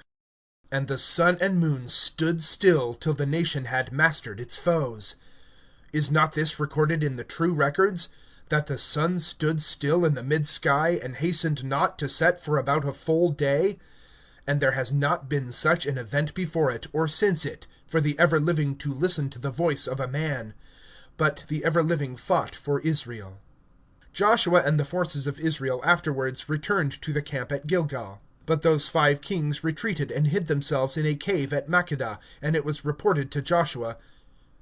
And the sun and moon stood still till the nation had mastered its foes. Is not this recorded in the true records, that the sun stood still in the mid-sky, and hastened not to set for about a full day? And there has not been such an event before it, or since it, for the ever-living to listen to the voice of a man. But the ever-living fought for Israel. Joshua and the forces of Israel afterwards returned to the camp at Gilgal. But those 5 kings retreated and hid themselves in a cave at Makkedah, and it was reported to Joshua,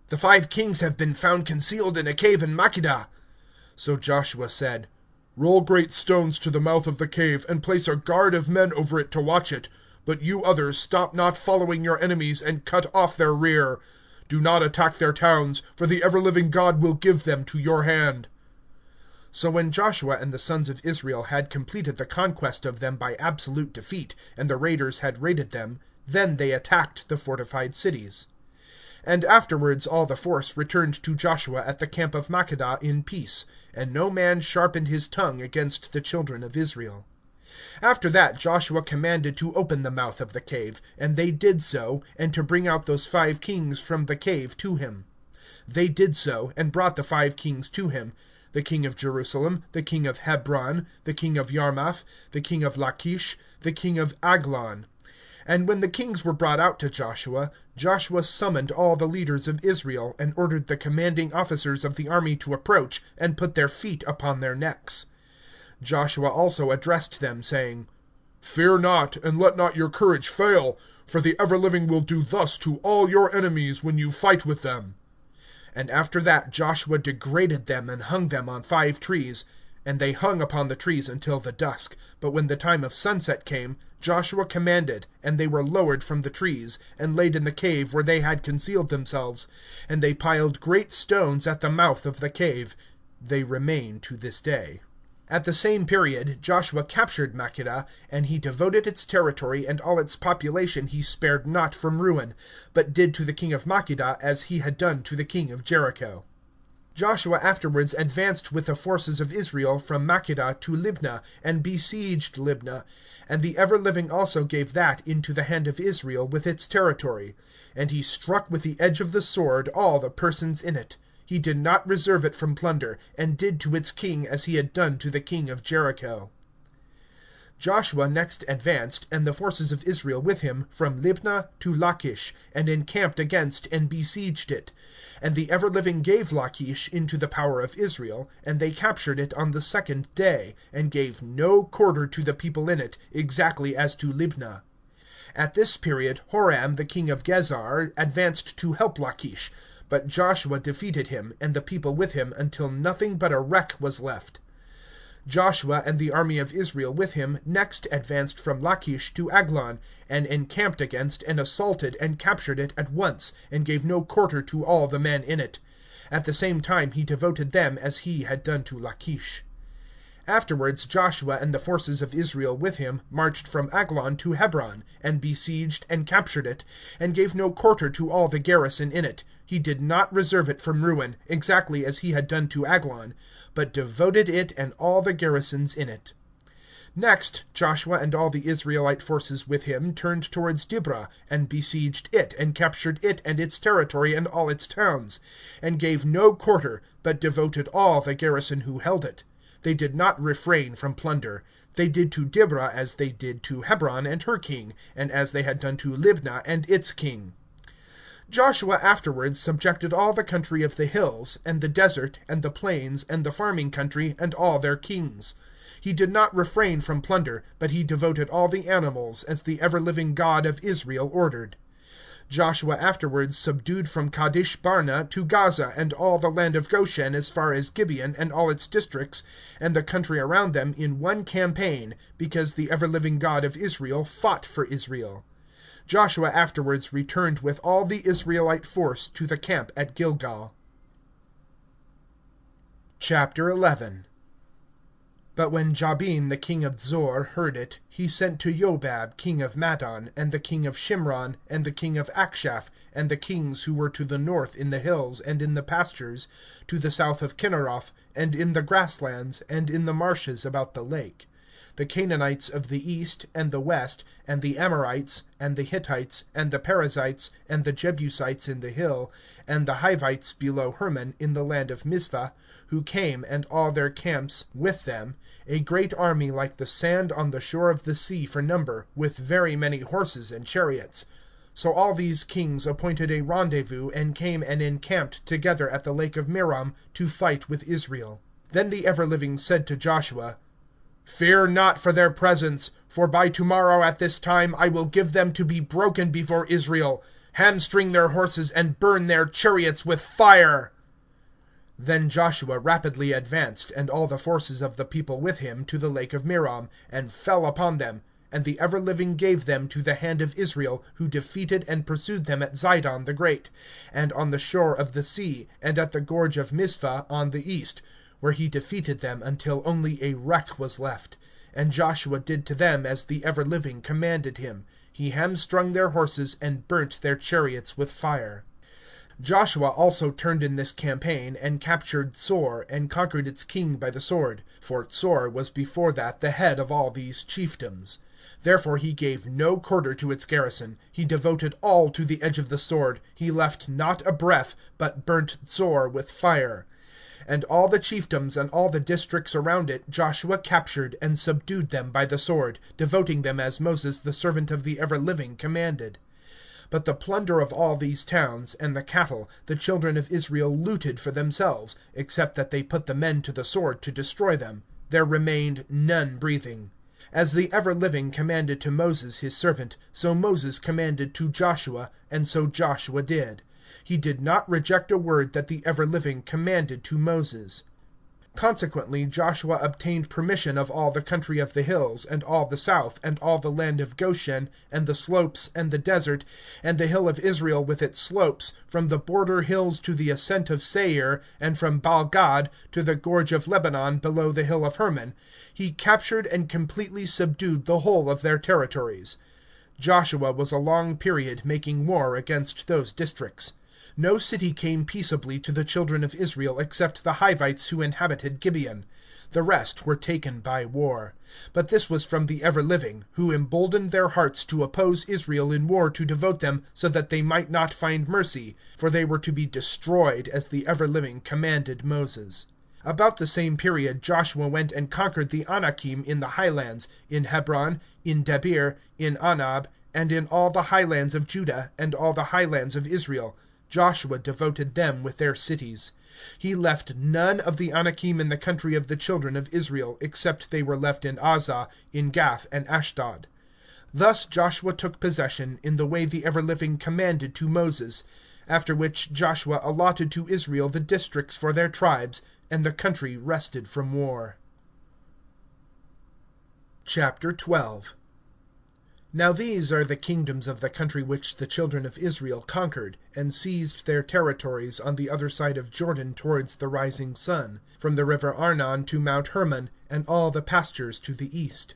The 5 kings have been found concealed in a cave in Makkedah. So Joshua said, Roll great stones to the mouth of the cave, and place a guard of men over it to watch it. But you others stop not following your enemies, and cut off their rear. Do not attack their towns, for the ever-living God will give them to your hand. So when Joshua and the sons of Israel had completed the conquest of them by absolute defeat, and the raiders had raided them, then they attacked the fortified cities. And afterwards all the force returned to Joshua at the camp of Makkedah in peace, and no man sharpened his tongue against the children of Israel. After that Joshua commanded to open the mouth of the cave, and they did so, and to bring out those 5 kings from the cave to him. They did so, and brought the 5 kings to him, the king of Jerusalem, the king of Hebron, the king of Yarmouth, the king of Lachish, the king of Aglon. And when the kings were brought out to Joshua, Joshua summoned all the leaders of Israel, and ordered the commanding officers of the army to approach, and put their feet upon their necks. Joshua also addressed them, saying, "Fear not, and let not your courage fail, for the ever-living will do thus to all your enemies when you fight with them." And after that Joshua degraded them, and hung them on 5 trees. And they hung upon the trees until the dusk. But when the time of sunset came, Joshua commanded, and they were lowered from the trees, and laid in the cave where they had concealed themselves. And they piled great stones at the mouth of the cave. They remain to this day. At the same period Joshua captured Makkedah, and he devoted its territory and all its population he spared not from ruin, but did to the king of Makkedah as he had done to the king of Jericho. Joshua afterwards advanced with the forces of Israel from Makkedah to Libnah, and besieged Libnah, and the ever-living also gave that into the hand of Israel with its territory. And he struck with the edge of the sword all the persons in it. He did not reserve it from plunder, and did to its king as he had done to the king of Jericho. Joshua next advanced, and the forces of Israel with him, from Libnah to Lachish, and encamped against and besieged it. And the ever-living gave Lachish into the power of Israel, and they captured it on the 2nd day, and gave no quarter to the people in it, exactly as to Libnah. At this period Horam the king of Gezar advanced to help Lachish, but Joshua defeated him, and the people with him, until nothing but a wreck was left. Joshua and the army of Israel with him next advanced from Lachish to Aglon, and encamped against, and assaulted, and captured it at once, and gave no quarter to all the men in it. At the same time he devoted them as he had done to Lachish. Afterwards Joshua and the forces of Israel with him marched from Aglon to Hebron, and besieged and captured it, and gave no quarter to all the garrison in it. He did not reserve it from ruin, exactly as he had done to Aglon, but devoted it and all the garrisons in it. Next Joshua and all the Israelite forces with him turned towards Dibra, and besieged it, and captured it and its territory and all its towns, and gave no quarter, but devoted all the garrison who held it. They did not refrain from plunder. They did to Dibra as they did to Hebron and her king, and as they had done to Libnah and its king. Joshua afterwards subjected all the country of the hills, and the desert, and the plains, and the farming country, and all their kings. He did not refrain from plunder, but he devoted all the animals, as the ever-living God of Israel ordered. Joshua afterwards subdued from Kadesh Barnea to Gaza, and all the land of Goshen as far as Gibeon, and all its districts, and the country around them, in one campaign, because the ever-living God of Israel fought for Israel. Joshua afterwards returned with all the Israelite force to the camp at Gilgal. Chapter 11. But when Jabin the king of Zor heard it, he sent to Jobab king of Madon, and the king of Shimron, and the king of Akshaph, and the kings who were to the north in the hills and in the pastures, to the south of Kinneroth, and in the grasslands, and in the marshes about the lake, the Canaanites of the east and the west, and the Amorites, and the Hittites, and the Perizzites, and the Jebusites in the hill, and the Hivites below Hermon in the land of Mizpah, who came, and all their camps with them, a great army like the sand on the shore of the sea for number, with very many horses and chariots. So all these kings appointed a rendezvous, and came and encamped together at the lake of Merom to fight with Israel. Then the ever-living said to Joshua, "Fear not for their presence, for by tomorrow at this time I will give them to be broken before Israel, hamstring their horses, and burn their chariots with fire." Then Joshua rapidly advanced, and all the forces of the people with him, to the lake of Merom, and fell upon them, and the ever-living gave them to the hand of Israel, who defeated and pursued them at Zidon the Great, and on the shore of the sea, and at the gorge of Mizpah on the east, where he defeated them until only a wreck was left. And Joshua did to them as the ever-living commanded him. He hamstrung their horses, and burnt their chariots with fire. Joshua also turned in this campaign, and captured Tsor, and conquered its king by the sword, for Tsor was before that the head of all these chiefdoms. Therefore he gave no quarter to its garrison, he devoted all to the edge of the sword, he left not a breath, but burnt Tsor with fire. And all the chiefdoms and all the districts around it Joshua captured, and subdued them by the sword, devoting them as Moses the servant of the ever-living commanded. But the plunder of all these towns, and the cattle, the children of Israel looted for themselves, except that they put the men to the sword to destroy them. There remained none breathing. As the ever-living commanded to Moses his servant, so Moses commanded to Joshua, and so Joshua did. He did not reject a word that the ever-living commanded to Moses. Consequently Joshua obtained permission of all the country of the hills, and all the south, and all the land of Goshen, and the slopes, and the desert, and the hill of Israel with its slopes, from the border hills to the ascent of Seir, and from Baal-gad to the gorge of Lebanon below the hill of Hermon. He captured and completely subdued the whole of their territories. Joshua was a long period making war against those districts. No city came peaceably to the children of Israel except the Hivites who inhabited Gibeon. The rest were taken by war. But this was from the ever-living, who emboldened their hearts to oppose Israel in war to devote them, so that they might not find mercy, for they were to be destroyed, as the ever-living commanded Moses. About the same period Joshua went and conquered the Anakim in the highlands, in Hebron, in Debir, in Anab, and in all the highlands of Judah, and all the highlands of Israel. Joshua devoted them with their cities. He left none of the Anakim in the country of the children of Israel, except they were left in Azah, in Gath, and Ashdod. Thus Joshua took possession, in the way the ever-living commanded to Moses, after which Joshua allotted to Israel the districts for their tribes, and the country rested from war. Chapter 12. Now these are the kingdoms of the country which the children of Israel conquered, and seized their territories on the other side of Jordan towards the rising sun, from the river Arnon to Mount Hermon, and all the pastures to the east.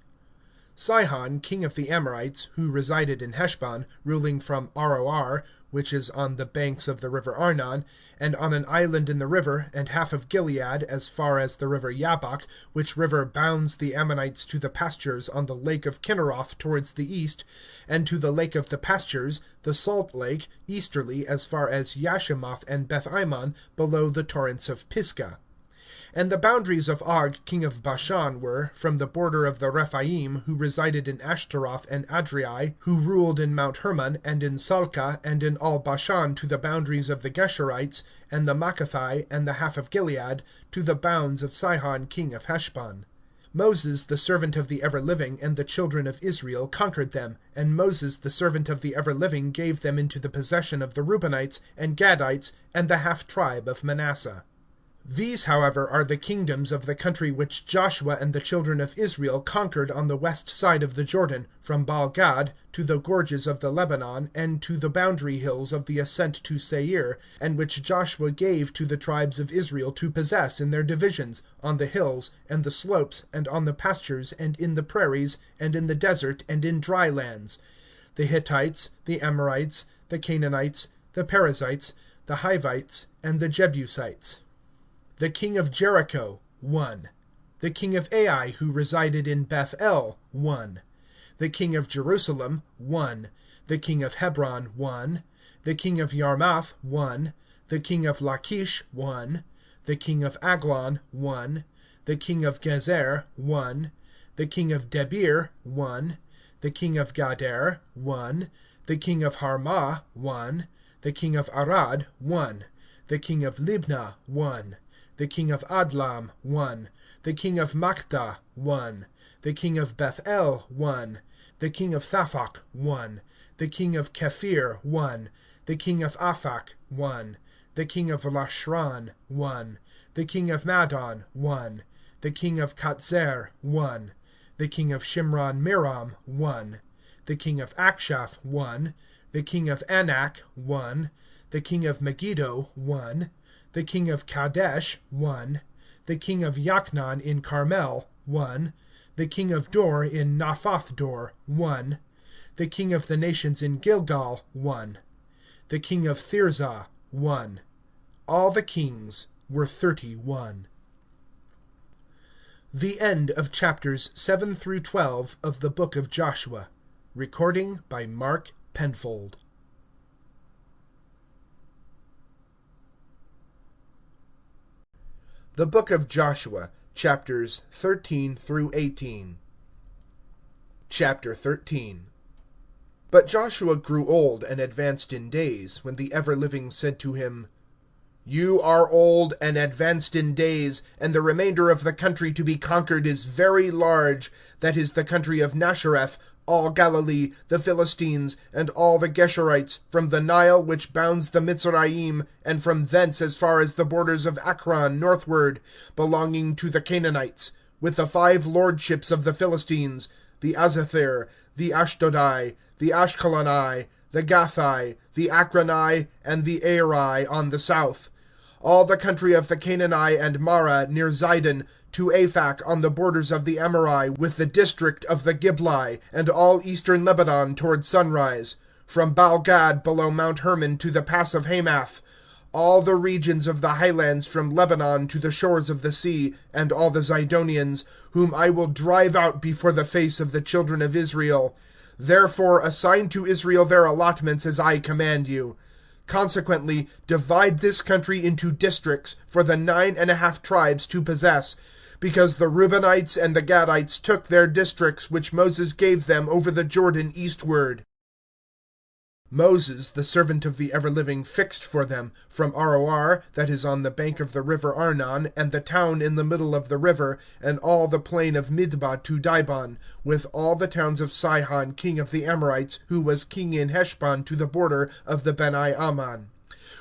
Sihon, king of the Amorites, who resided in Heshbon, ruling from Aroer, which is on the banks of the river Arnon, and on an island in the river, and half of Gilead, as far as the river Jabbok, which river bounds the Ammonites to the pastures on the lake of Kinneroth towards the east, and to the lake of the pastures, the salt lake, easterly as far as Yashimoth and Beth-Ammon, below the torrents of Pisgah. And the boundaries of Og king of Bashan were, from the border of the Rephaim, who resided in Ashtaroth and Adrai, who ruled in Mount Hermon, and in Salcah, and in all Bashan, to the boundaries of the Geshurites, and the Maacathai, and the half of Gilead, to the bounds of Sihon king of Heshbon. Moses the servant of the ever-living, and the children of Israel conquered them, and Moses the servant of the ever-living gave them into the possession of the Reubenites, and Gadites, and the half-tribe of Manasseh. These, however, are the kingdoms of the country which Joshua and the children of Israel conquered on the west side of the Jordan, from Baal-gad to the gorges of the Lebanon, and to the boundary hills of the ascent to Seir, and which Joshua gave to the tribes of Israel to possess in their divisions, on the hills, and the slopes, and on the pastures, and in the prairies, and in the desert, and in dry lands: the Hittites, the Amorites, the Canaanites, the Perizzites, the Hivites, and the Jebusites. The king of Jericho, 1. The king of Ai, who resided in Beth-el, 1. The king of Jerusalem, 1. The king of Hebron, 1. The king of Yarmouth, 1. The king of Lachish, 1. The king of Aglon, 1. The king of Gezer, 1. The king of Debir, 1. The king of Gader, 1. The king of Harmah, 1. The king of Arad, 1. The king of Libnah, 1. The king of Adlam, 1. The king of Makdah, 1. The king of Beth-el, 1. The king of Thaphach, 1. The king of Kephir, 1. The king of Aphak, 1. The king of Lashran, 1. The king of Madon, 1. The king of Katzer, 1. The king of Shimron Miram, 1. The king of Akshaph, 1. The king of Anak, 1. The king of Megiddo, 1. The king of Kadesh, 1. The king of Yachnan in Carmel, 1. The king of Dor in Naphath Dor, 1. The king of the nations in Gilgal, 1. The king of Thirzah, 1. All the kings were 31. The end of chapters 7 through 12 of the book of Joshua. Recording by Mark Penfold. The book of Joshua, chapters 13 through 18. Chapter 13. But Joshua grew old and advanced in days, when the ever-living said to him, "You are old and advanced in days, and the remainder of the country to be conquered is very large, that is the country of Nashareth, all Galilee, the Philistines, and all the Geshurites, from the Nile which bounds the Mitzrayim, and from thence as far as the borders of Akron northward, belonging to the Canaanites, with the 5 lordships of the Philistines, the Azathir, the Ashdodai, the Ashkelonai, the Gathai, the Akronai, and the Arai on the south, all the country of the Canaanite and Mara near Zidon, to Aphak on the borders of the Amorite, with the district of the Giblai, and all eastern Lebanon toward sunrise, from Baal-Gad below Mount Hermon to the pass of Hamath, all the regions of the highlands from Lebanon to the shores of the sea, and all the Zidonians, whom I will drive out before the face of the children of Israel. Therefore assign to Israel their allotments as I command you. Consequently, divide this country into districts for the 9½ tribes to possess, because the Reubenites and the Gadites took their districts which Moses gave them over the Jordan eastward. Moses, the servant of the ever-living, fixed for them, from Aroer, that is on the bank of the river Arnon, and the town in the middle of the river, and all the plain of Midbah to Dibon, with all the towns of Sihon king of the Amorites, who was king in Heshbon to the border of the Beni Ammon,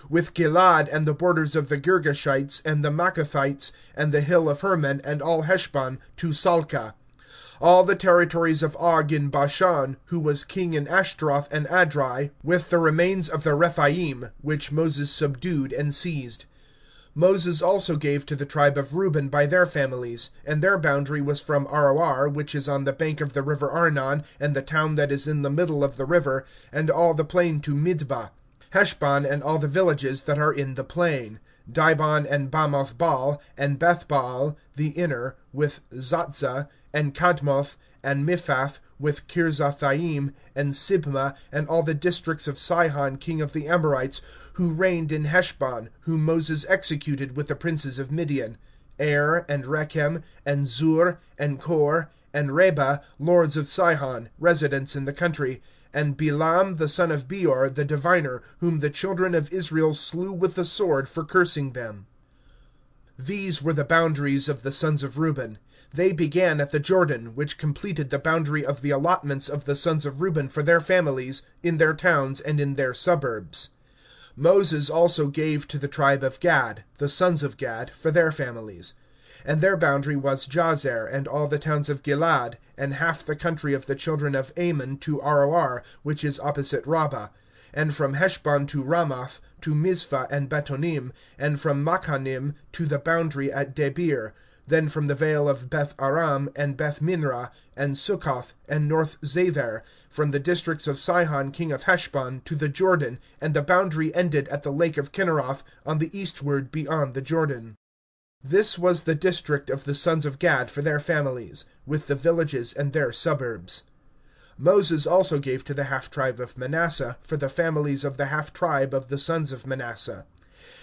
with Gilad and the borders of the Girgashites, and the Maccathites, and the hill of Hermon, and all Heshbon, to Salcah, all the territories of Og in Bashan, who was king in Ashtaroth and Adrai, with the remains of the Rephaim, which Moses subdued and seized. Moses also gave to the tribe of Reuben by their families, and their boundary was from Aroer, which is on the bank of the river Arnon, and the town that is in the middle of the river, and all the plain to Midbah, Heshbon and all the villages that are in the plain, Dibon and Bamoth Baal, and Beth Baal, the inner, with Zatzah, and Kadmoth, and Miphath, with Kirzathaim, and Sibmah, and all the districts of Sihon king of the Amorites, who reigned in Heshbon, whom Moses executed with the princes of Midian, Er, and Rechem, and Zur, and Kor, and Reba, lords of Sihon, residents in the country, and Bilam the son of Beor, the diviner, whom the children of Israel slew with the sword for cursing them. These were the boundaries of the sons of Reuben. They began at the Jordan, which completed the boundary of the allotments of the sons of Reuben for their families, in their towns and in their suburbs. Moses also gave to the tribe of Gad, the sons of Gad, for their families. And their boundary was Jazer, and all the towns of Gilad, and half the country of the children of Ammon to Aroer, which is opposite Rabbah, and from Heshbon to Ramoth, to Mizpah and Betonim, and from Machanim to the boundary at Debir, then from the vale of Beth Aram, and Beth Minrah, and Sukkoth, and North Zather, from the districts of Sihon king of Heshbon, to the Jordan, and the boundary ended at the lake of Kinneroth, on the eastward beyond the Jordan. This was the district of the sons of Gad for their families, with the villages and their suburbs. Moses also gave to the half-tribe of Manasseh for the families of the half-tribe of the sons of Manasseh.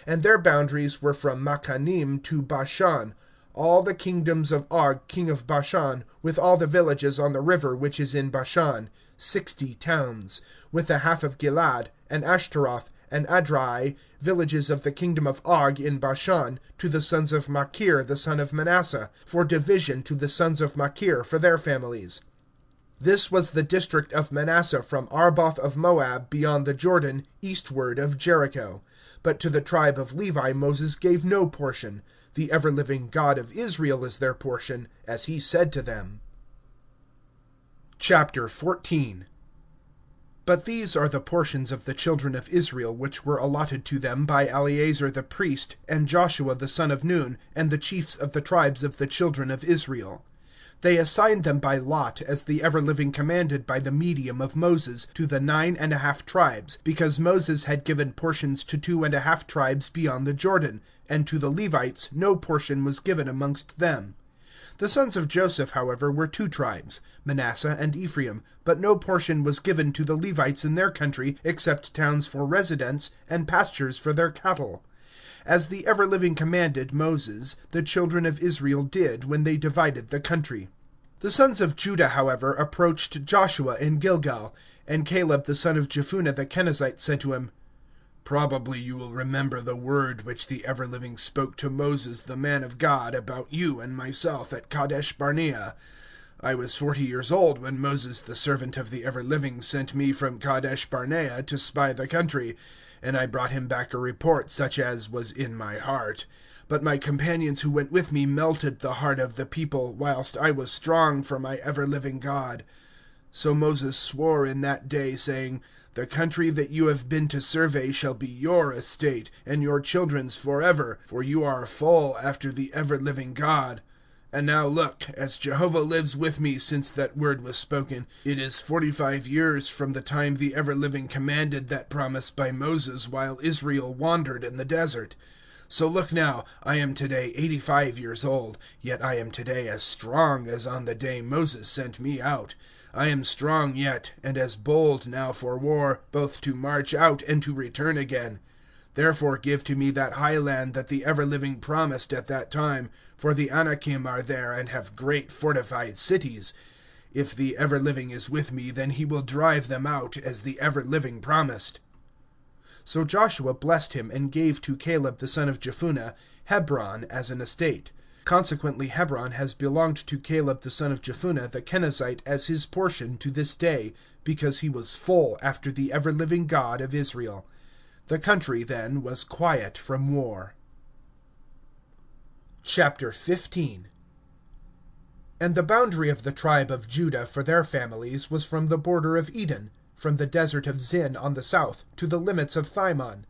And their boundaries were from Machanim to Bashan, all the kingdoms of Og king of Bashan, with all the villages on the river which is in Bashan, 60 towns, with the half of Gilad, and Ashtaroth, and Adrai, villages of the kingdom of Og in Bashan, to the sons of Machir the son of Manasseh, for division to the sons of Machir for their families. This was the district of Manasseh from Arboth of Moab beyond the Jordan, eastward of Jericho. But to the tribe of Levi Moses gave no portion. The ever-living God of Israel is their portion, as he said to them. Chapter 14. But these are the portions of the children of Israel which were allotted to them by Eleazar the priest, and Joshua the son of Nun, and the chiefs of the tribes of the children of Israel. They assigned them by lot, as the ever-living commanded by the medium of Moses, to the 9½ tribes, because Moses had given portions to 2½ tribes beyond the Jordan, and to the Levites no portion was given amongst them. The sons of Joseph, however, were 2 tribes, Manasseh and Ephraim, but no portion was given to the Levites in their country, except towns for residence, and pastures for their cattle. As the ever-living commanded Moses, the children of Israel did when they divided the country. The sons of Judah, however, approached Joshua in Gilgal, and Caleb the son of Jephunneh the Kenizzite said to him, "Probably you will remember the word which the ever-living spoke to Moses the man of God about you and myself at Kadesh Barnea. I was 40 years old when Moses the servant of the ever-living sent me from Kadesh Barnea to spy the country, and I brought him back a report such as was in my heart. But my companions who went with me melted the heart of the people, whilst I was strong for my ever-living God. So Moses swore in that day, saying, The country that you have been to survey shall be your estate, and your children's forever, for you are full after the ever-living God. And now look, as Jehovah lives with me since that word was spoken, it is 45 years from the time the ever-living commanded that promise by Moses while Israel wandered in the desert. So look now, I am today 85 years old, yet I am today as strong as on the day Moses sent me out. I am strong yet, and as bold now for war, both to march out and to return again. Therefore give to me that high land that the ever-living promised at that time, for the Anakim are there and have great fortified cities. If the ever-living is with me, then he will drive them out, as the ever-living promised." So Joshua blessed him and gave to Caleb the son of Jephunneh Hebron as an estate. Consequently Hebron has belonged to Caleb the son of Jephunneh the Kenizzite as his portion to this day, because he was full after the ever-living God of Israel. The country, then, was quiet from war. Chapter 15. And the boundary of the tribe of Judah for their families was from the border of Eden, from the desert of Zin on the south, to the limits of Thimon.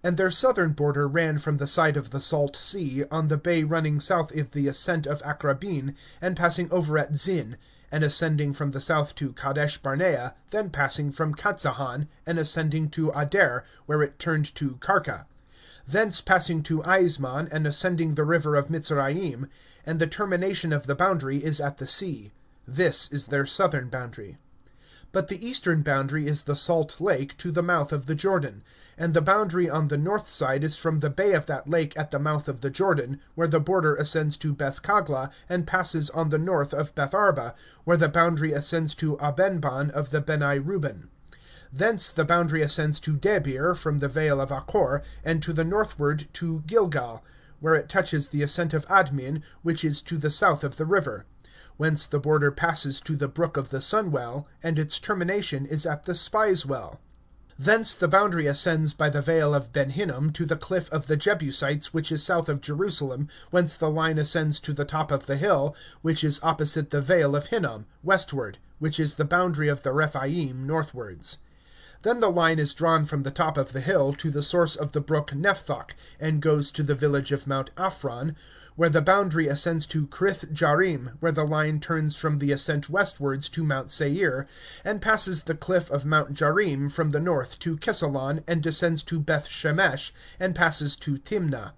And their southern border ran from the side of the Salt Sea, on the bay running south of the ascent of Akrabin, and passing over at Zin, and ascending from the south to Kadesh Barnea, then passing from Katzahan, and ascending to Adair, where it turned to Karka. Thence passing to Aizmon, and ascending the river of Mitzrayim, and the termination of the boundary is at the sea. This is their southern boundary. But the eastern boundary is the Salt Lake to the mouth of the Jordan, and the boundary on the north side is from the bay of that lake at the mouth of the Jordan, where the border ascends to Beth Kagla, and passes on the north of Beth Arba, where the boundary ascends to Abenban of the Beni Reuben. Thence the boundary ascends to Debir from the vale of Achor, and to the northward to Gilgal, where it touches the ascent of Admin, which is to the south of the river. Whence the border passes to the brook of the Sunwell, and its termination is at the Spies Well. Thence the boundary ascends by the vale of Ben Hinnom to the cliff of the Jebusites, which is south of Jerusalem, whence the line ascends to the top of the hill, which is opposite the vale of Hinnom, westward, which is the boundary of the Rephaim northwards. Then the line is drawn from the top of the hill to the source of the brook Nephthok, and goes to the village of Mount Aphron, where the boundary ascends to Krith Jarim, where the line turns from the ascent westwards to Mount Seir, and passes the cliff of Mount Jarim from the north to Kesalon, and descends to Beth Shemesh, and passes to Timnah.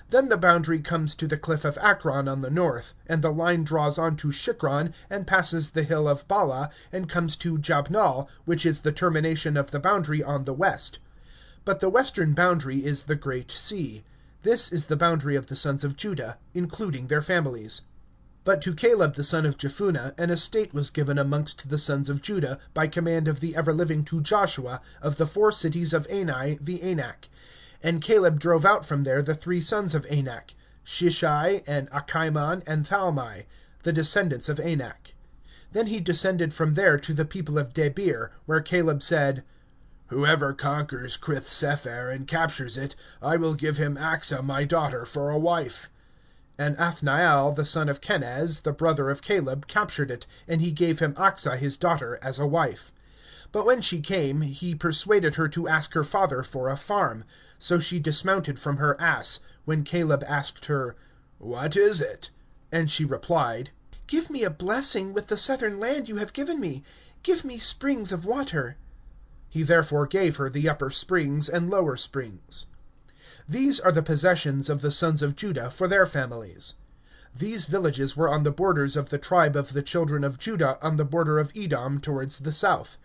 Then the boundary comes to the cliff of Akron on the north, and the line draws on to Shikron, and passes the hill of Bala, and comes to Jabnal, which is the termination of the boundary on the west. But the western boundary is the Great Sea. This is the boundary of the sons of Judah, including their families. But to Caleb the son of Jephunneh an estate was given amongst the sons of Judah, by command of the ever-living to Joshua, of the 4 cities of Ani the Anak. And Caleb drove out from there the 3 sons of Anak, Shishai, and Achiman, and Thalmai, the descendants of Anak. Then he descended from there to the people of Debir, where Caleb said, Whoever conquers Krith Sepher and captures it, I will give him Axa my daughter for a wife. And Othniel the son of Kenaz, the brother of Caleb, captured it, and he gave him Axa his daughter as a wife. But when she came, he persuaded her to ask her father for a farm. So she dismounted from her ass, when Caleb asked her, What is it? And she replied, "Give me a blessing with the southern land you have given me. Give me springs of water." He therefore gave her the upper springs and lower springs. These are the possessions of the sons of Judah for their families. These villages were on the borders of the tribe of the children of Judah on the border of Edom towards the south: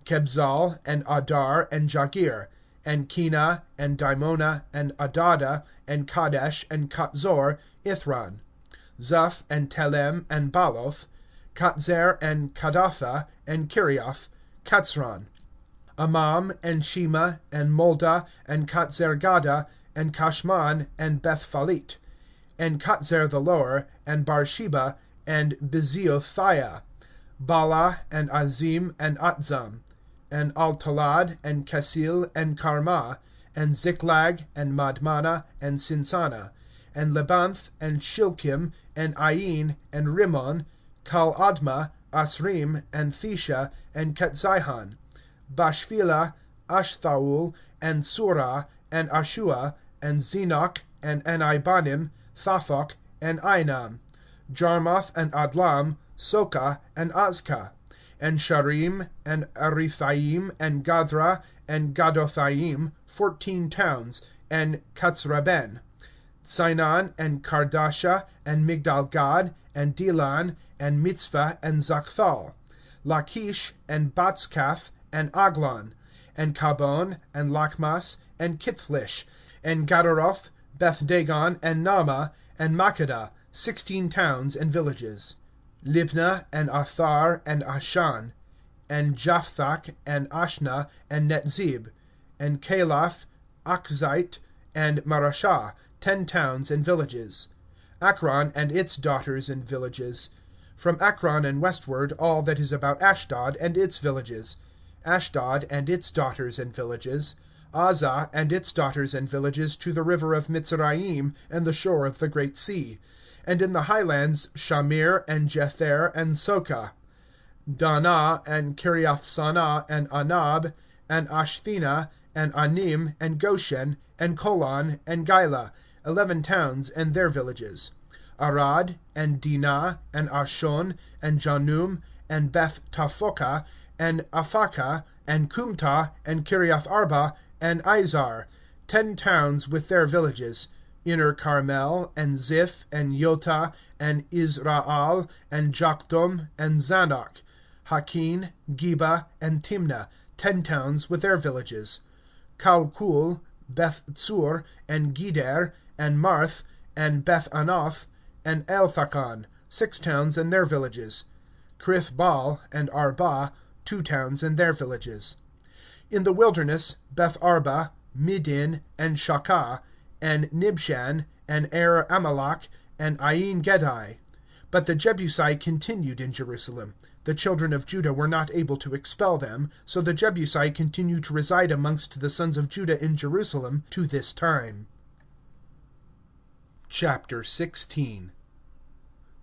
Kebzal, and Adar, and Jagir, and Kena, and Dimona, and Adada, and Kadesh, and Katzor, Ithran, Zuph, and Telem, and Baloth, Katzer, and Kadatha, and Kiriath, Katzron, Amam, and Shema, and Molda, and Katzergada, and Kashman, and Beth-Phalit, and Katzer the lower, and Barsheba, and Beziothia, Bala, and Azim, and Atzam, and Altalad, and Kesil, and Karmah, and Ziklag, and Madmana, and Sinsana, and Lebanth, and Shilkim, and Ain, and Rimmon, Kal Adma, Asrim, and Thisha, and Ketzihan, Bashphila, Ashthaul, and Surah, and Ashua, and Zenoch, and Anibanim, Thafok, and Ainam, Jarmuth, and Adlam, Soka, and Azka, and Sharim, and Arithaim, and Gadra, and Gadothaim, 14 towns, and Katzraben, Sinan, and Kardasha, and Migdal-gad, and Dilan, and Mitzvah, and Zakthal, Lachish, and Batskath, and Aglon, and Kabon, and Lachmas, and Kithlish, and Gadaroth, Beth-dagon, and Nama, and Makkedah, 16 towns and villages, Libnah, and Athar, and Ashan, and Japhthach, and Ashna, and Netzib, and Calaph, Achzite, and Marashah, 10 towns and villages, Akron and its daughters and villages, from Akron and westward all that is about Ashdod and its villages, Ashdod and its daughters and villages, Azah and its daughters and villages to the river of Mitzrayim and the shore of the Great Sea, and in the highlands Shamir, and Jether, and Soka, Dana, and Kiriath-sanah, and Anab, and Ashthina, and Anim, and Goshen, and Kolon, and Gila, 11 towns and their villages, Arad, and Dinah, and Ashon, and Janum, and Beth-Taphokah, and Aphakah, and Kumta, and Kiriath Arba, and Izar, 10 towns with their villages, Inner Carmel, and Ziph, and Yota, and Israel, and Jokdom, and Zanok, Hakin, Geba, and Timnah, 10 towns with their villages, Kalkul, Beth-tsur, and Gider, and Marth, and Beth-anoth, and Elthakon, 6 towns and their villages, Krith-baal, and Arba, 2 towns and their villages. In the wilderness, Beth-arba, Midin, and Shakah, and Nibshan, and Amalak, and Ain Gedi. But the Jebusai continued in Jerusalem. The children of Judah were not able to expel them, so the Jebusai continue to reside amongst the sons of Judah in Jerusalem to this time. Chapter 16.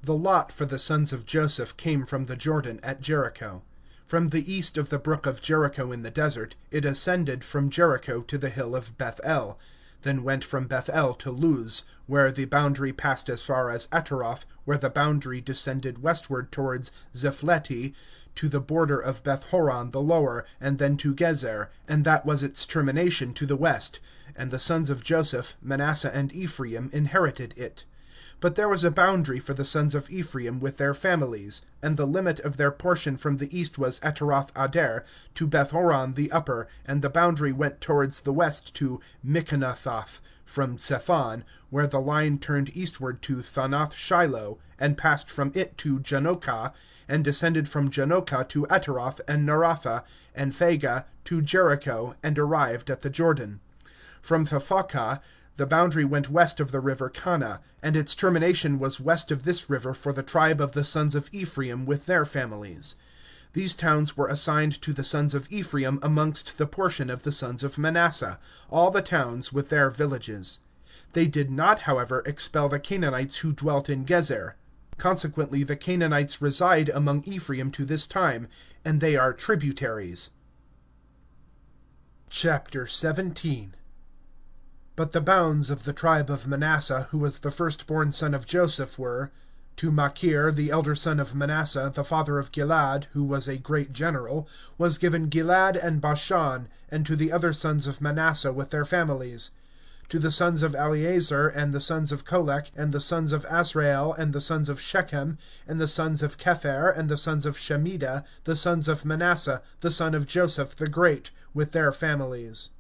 The lot for the sons of Joseph came from the Jordan at Jericho. From the east of the brook of Jericho in the desert, it ascended from Jericho to the hill of Beth-el, then went from Beth-el to Luz, where the boundary passed as far as Ataroth, where the boundary descended westward towards Zephleti, to the border of Beth-horon the lower, and then to Gezer, and that was its termination to the west, and the sons of Joseph, Manasseh and Ephraim, inherited it. But there was a boundary for the sons of Ephraim with their families, and the limit of their portion from the east was Ataroth-ader to Beth-horon the upper, and the boundary went towards the west to Miknathoth, from Zephon, where the line turned eastward to Thanath-shiloh, and passed from it to Janokah, and descended from Janokah to Ataroth and Naratha, and Phagah to Jericho, and arrived at the Jordan. From Thaphakkah the boundary went west of the river Kana, and its termination was west of this river for the tribe of the sons of Ephraim with their families. These towns were assigned to the sons of Ephraim amongst the portion of the sons of Manasseh, all the towns with their villages. They did not, however, expel the Canaanites who dwelt in Gezer. Consequently the Canaanites reside among Ephraim to this time, and they are tributaries. Chapter 17. But the bounds of the tribe of Manasseh, who was the firstborn son of Joseph, were To Machir, the elder son of Manasseh, the father of Gilead, who was a great general, was given Gilead and Bashan, and to the other sons of Manasseh with their families. To the sons of Eleazar, and the sons of Kolech, and the sons of Asrael, and the sons of Shechem, and the sons of Kepher, and the sons of Shemida, the sons of Manasseh, the son of Joseph the Great, with their families.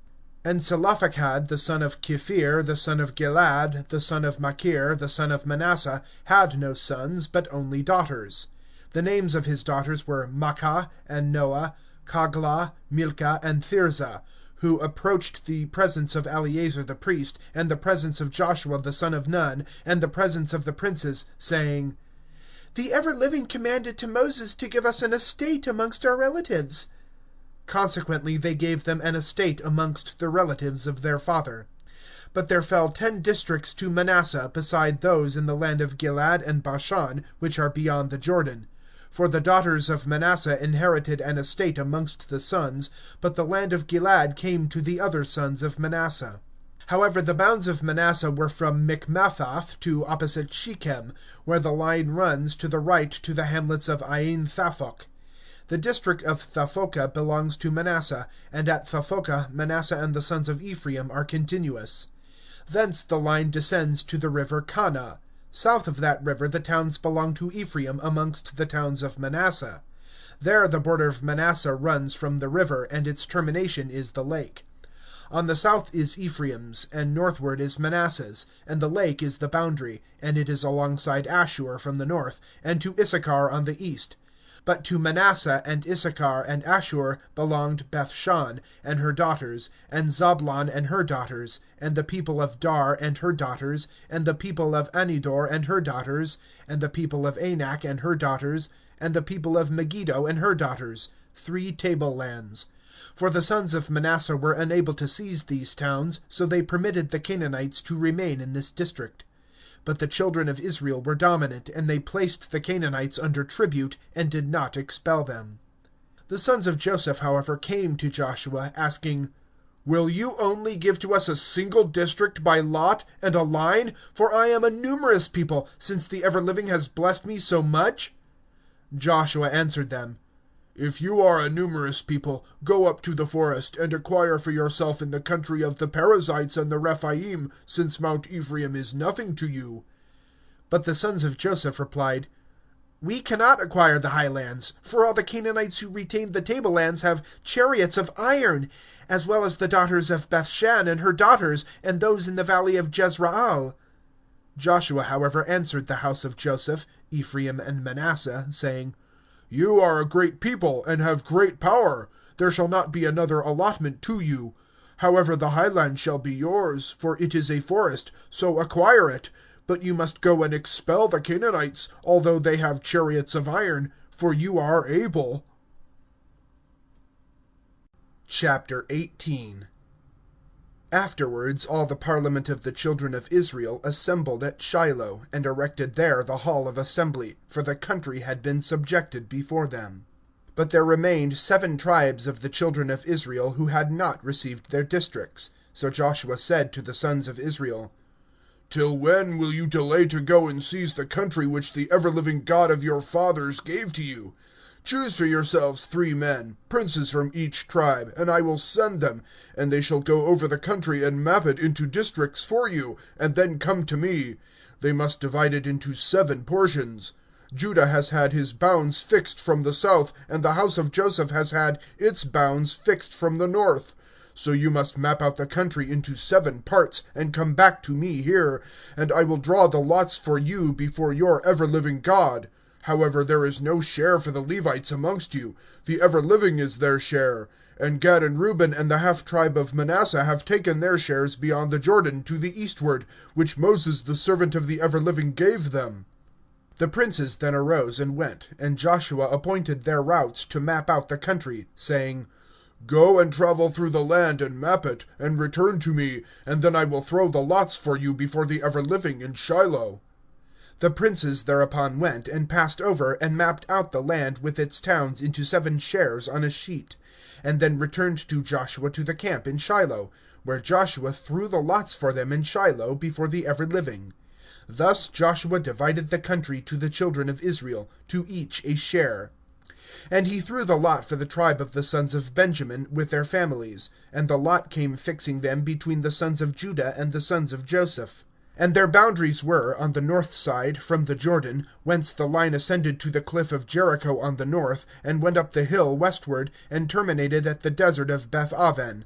And Zelophehad, the son of Kephir, the son of Gilead, the son of Machir, the son of Manasseh, had no sons, but only daughters. The names of his daughters were Maachah, and Noah, Kaglah, Milcah, and Thirzah, who approached the presence of Eleazar the priest, and the presence of Joshua the son of Nun, and the presence of the princes, saying, "The ever-living commanded to Moses to give us an estate amongst our relatives." Consequently they gave them an estate amongst the relatives of their father. But there fell 10 districts to Manasseh, beside those in the land of Gilead and Bashan, which are beyond the Jordan. For the daughters of Manasseh inherited an estate amongst the sons, but the land of Gilead came to the other sons of Manasseh. However, the bounds of Manasseh were from Michmethath to opposite Shechem, where the line runs to the right to the hamlets of Ain Thaphoch. The district of Thaphocha belongs to Manasseh, and at Thaphocha Manasseh and the sons of Ephraim are continuous. Thence the line descends to the river Kanah. South of that river the towns belong to Ephraim amongst the towns of Manasseh. There the border of Manasseh runs from the river, and its termination is the lake. On the south is Ephraim's, and northward is Manasseh's, and the lake is the boundary, and it is alongside Ashur from the north, and to Issachar on the east. But to Manasseh and Issachar and Ashur belonged Bethshan and her daughters, and Zabulon and her daughters, and the people of Dar and her daughters, and the people of Anidor and her daughters, and the people of Anak and her daughters, and the people of Megiddo and her daughters, 3 tablelands. For the sons of Manasseh were unable to seize these towns, so they permitted the Canaanites to remain in this district. But the children of Israel were dominant, and they placed the Canaanites under tribute, and did not expel them. The sons of Joseph, however, came to Joshua, asking, "Will you only give to us a single district by lot, and a line? For I am a numerous people, since the ever-living has blessed me so much." Joshua answered them, "If you are a numerous people, go up to the forest, and acquire for yourself in the country of the Perizzites and the Rephaim, since Mount Ephraim is nothing to you." But the sons of Joseph replied, "We cannot acquire the highlands, for all the Canaanites who retain the tablelands have chariots of iron, as well as the daughters of Bethshan and her daughters, and those in the valley of Jezreel." Joshua, however, answered the house of Joseph, Ephraim, and Manasseh, saying, "You are a great people, and have great power. There shall not be another allotment to you. However, the highland shall be yours, for it is a forest, so acquire it. But you must go and expel the Canaanites, although they have chariots of iron, for you are able." Chapter 18. Afterwards all the parliament of the children of Israel assembled at Shiloh, and erected there the hall of assembly, for the country had been subjected before them. But there remained 7 tribes of the children of Israel who had not received their districts. So Joshua said to the sons of Israel, "Till when will you delay to go and seize the country which the ever-living God of your fathers gave to you? Choose for yourselves 3 men, princes from each tribe, and I will send them, and they shall go over the country and map it into districts for you, and then come to me. They must divide it into 7 portions. Judah has had his bounds fixed from the south, and the house of Joseph has had its bounds fixed from the north. So you must map out the country into 7 parts, and come back to me here, and I will draw the lots for you before your ever-living God. However, there is no share for the Levites amongst you. The ever-living is their share. And Gad and Reuben and the half-tribe of Manasseh have taken their shares beyond the Jordan to the eastward, which Moses the servant of the ever-living gave them." The princes then arose and went, and Joshua appointed their routes to map out the country, saying, "Go and travel through the land and map it, and return to me, and then I will throw the lots for you before the ever-living in Shiloh." The princes thereupon went, and passed over, and mapped out the land with its towns into 7 shares on a sheet, and then returned to Joshua to the camp in Shiloh, where Joshua threw the lots for them in Shiloh before the ever-living. Thus Joshua divided the country to the children of Israel, to each a share. And he threw the lot for the tribe of the sons of Benjamin, with their families, and the lot came fixing them between the sons of Judah and the sons of Joseph. And their boundaries were, on the north side, from the Jordan, whence the line ascended to the cliff of Jericho on the north, and went up the hill westward, and terminated at the desert of Beth-aven.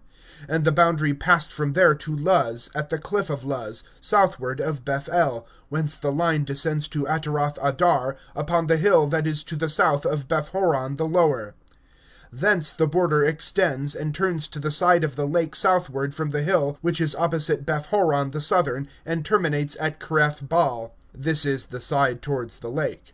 And the boundary passed from there to Luz, at the cliff of Luz, southward of Beth-el, whence the line descends to Ataroth-adar, upon the hill that is to the south of Beth-horon the lower. Thence the border extends, and turns to the side of the lake southward from the hill which is opposite Beth-horon the southern, and terminates at Kereth-baal. This is the side towards the lake.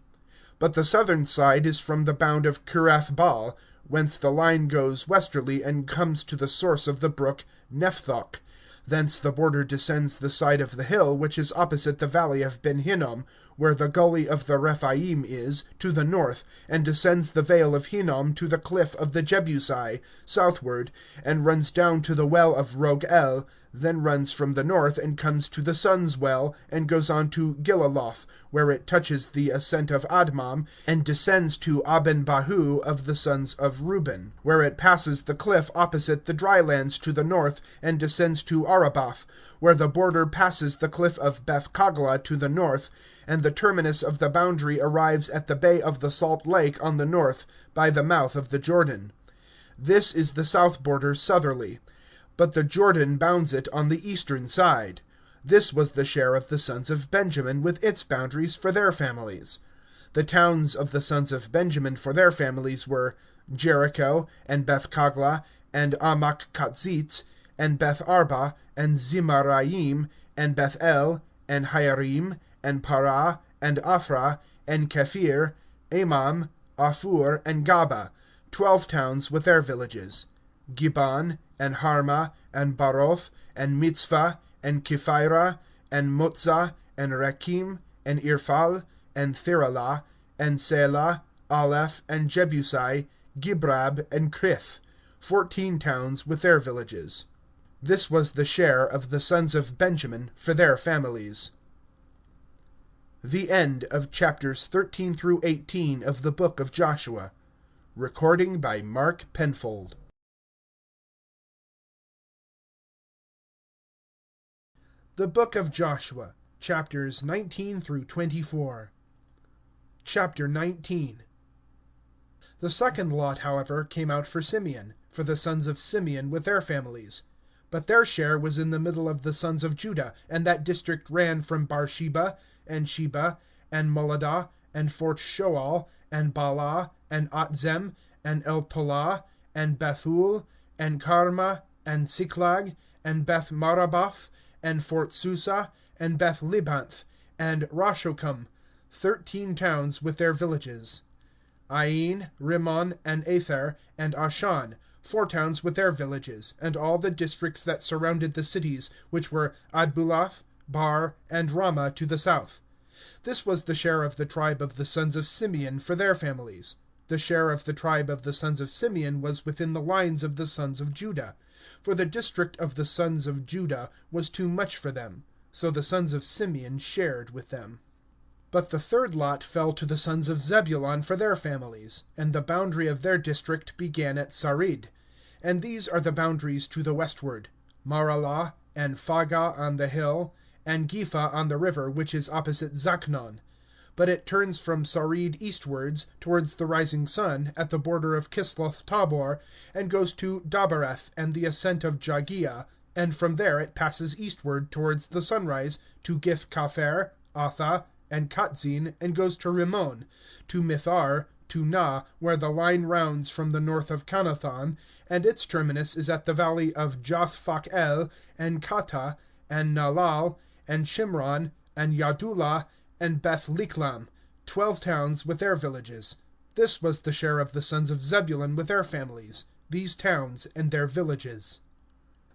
But the southern side is from the bound of Kereth-baal, whence the line goes westerly and comes to the source of the brook Nephthok. Thence the border descends the side of the hill which is opposite the valley of Ben Hinnom, where the gully of the Rephaim is, to the north, and descends the vale of Hinnom to the cliff of the Jebusai, southward, and runs down to the well of Rogel, then runs from the north and comes to the Sun's well, and goes on to Gilaloth, where it touches the ascent of Admam, and descends to Aben-bahu of the sons of Reuben, where it passes the cliff opposite the dry lands to the north, and descends to Arabath, where the border passes the cliff of Beth-kagla to the north, and the terminus of the boundary arrives at the bay of the Salt Lake on the north, by the mouth of the Jordan. This is the south border southerly. But the Jordan bounds it on the eastern side. This was the share of the sons of Benjamin, with its boundaries for their families. The towns of the sons of Benjamin for their families were Jericho, and Beth-kagla, and Amach-katzitz, and Beth-arba, and Zemaraim, and Beth-el, and Hairim, and Parah, and Aphrah, and Kephir, Amam, Aphur, and Gaba, 12 towns with their villages. Gibeon, and Harmah, and Baroth, and Mitzvah, and Kephirah, and Motzah, and Rekim, and Irphal, and Thiralah, and Selah, Aleph, and Jebusai, Gibrab, and Krith, 14 towns with their villages. This was the share of the sons of Benjamin for their families. The end of chapters 13 through 18 of the book of Joshua. Recording by Mark Penfold. The book of Joshua, chapters 19 through 24. Chapter 19. The second lot, however, came out for Simeon, for the sons of Simeon with their families. But their share was in the middle of the sons of Judah, and that district ran from Beersheba, and Sheba, and Moladah, and Fort Shoal, and Baalah, and Atzem, and El-Tolah, and Bethul, and Carmah, and Siklag, and Beth-marabath, and Fort Susa, and Beth-libanth, and Rashokam, 13 towns with their villages. Ain, Rimmon, and Ather, and Ashan, 4 towns with their villages, and all the districts that surrounded the cities, which were Adbulath, Bar, and Ramah to the south. This was the share of the tribe of the sons of Simeon for their families. The share of the tribe of the sons of Simeon was within the lines of the sons of Judah, for the district of the sons of Judah was too much for them, so the sons of Simeon shared with them. But the third lot fell to the sons of Zebulun for their families, and the boundary of their district began at Sarid. And these are the boundaries to the westward: Maralah, and Phagah on the hill, and Gipha on the river, which is opposite Zaknon. But it turns from Sarid eastwards, towards the rising sun, at the border of Kisloth Tabor, and goes to Dabereth and the ascent of Jagia, and from there it passes eastward towards the sunrise to Gith-Kapher, Atha, and Katzin, and goes to Rimmon, to Mithar, to Na, where the line rounds from the north of Canathon, and its terminus is at the valley of Jothphach-el, and Kata, and Nalal, and Shimron, and Yadulah, and Beth-liklam, 12 towns with their villages. This was the share of the sons of Zebulun with their families, these towns and their villages.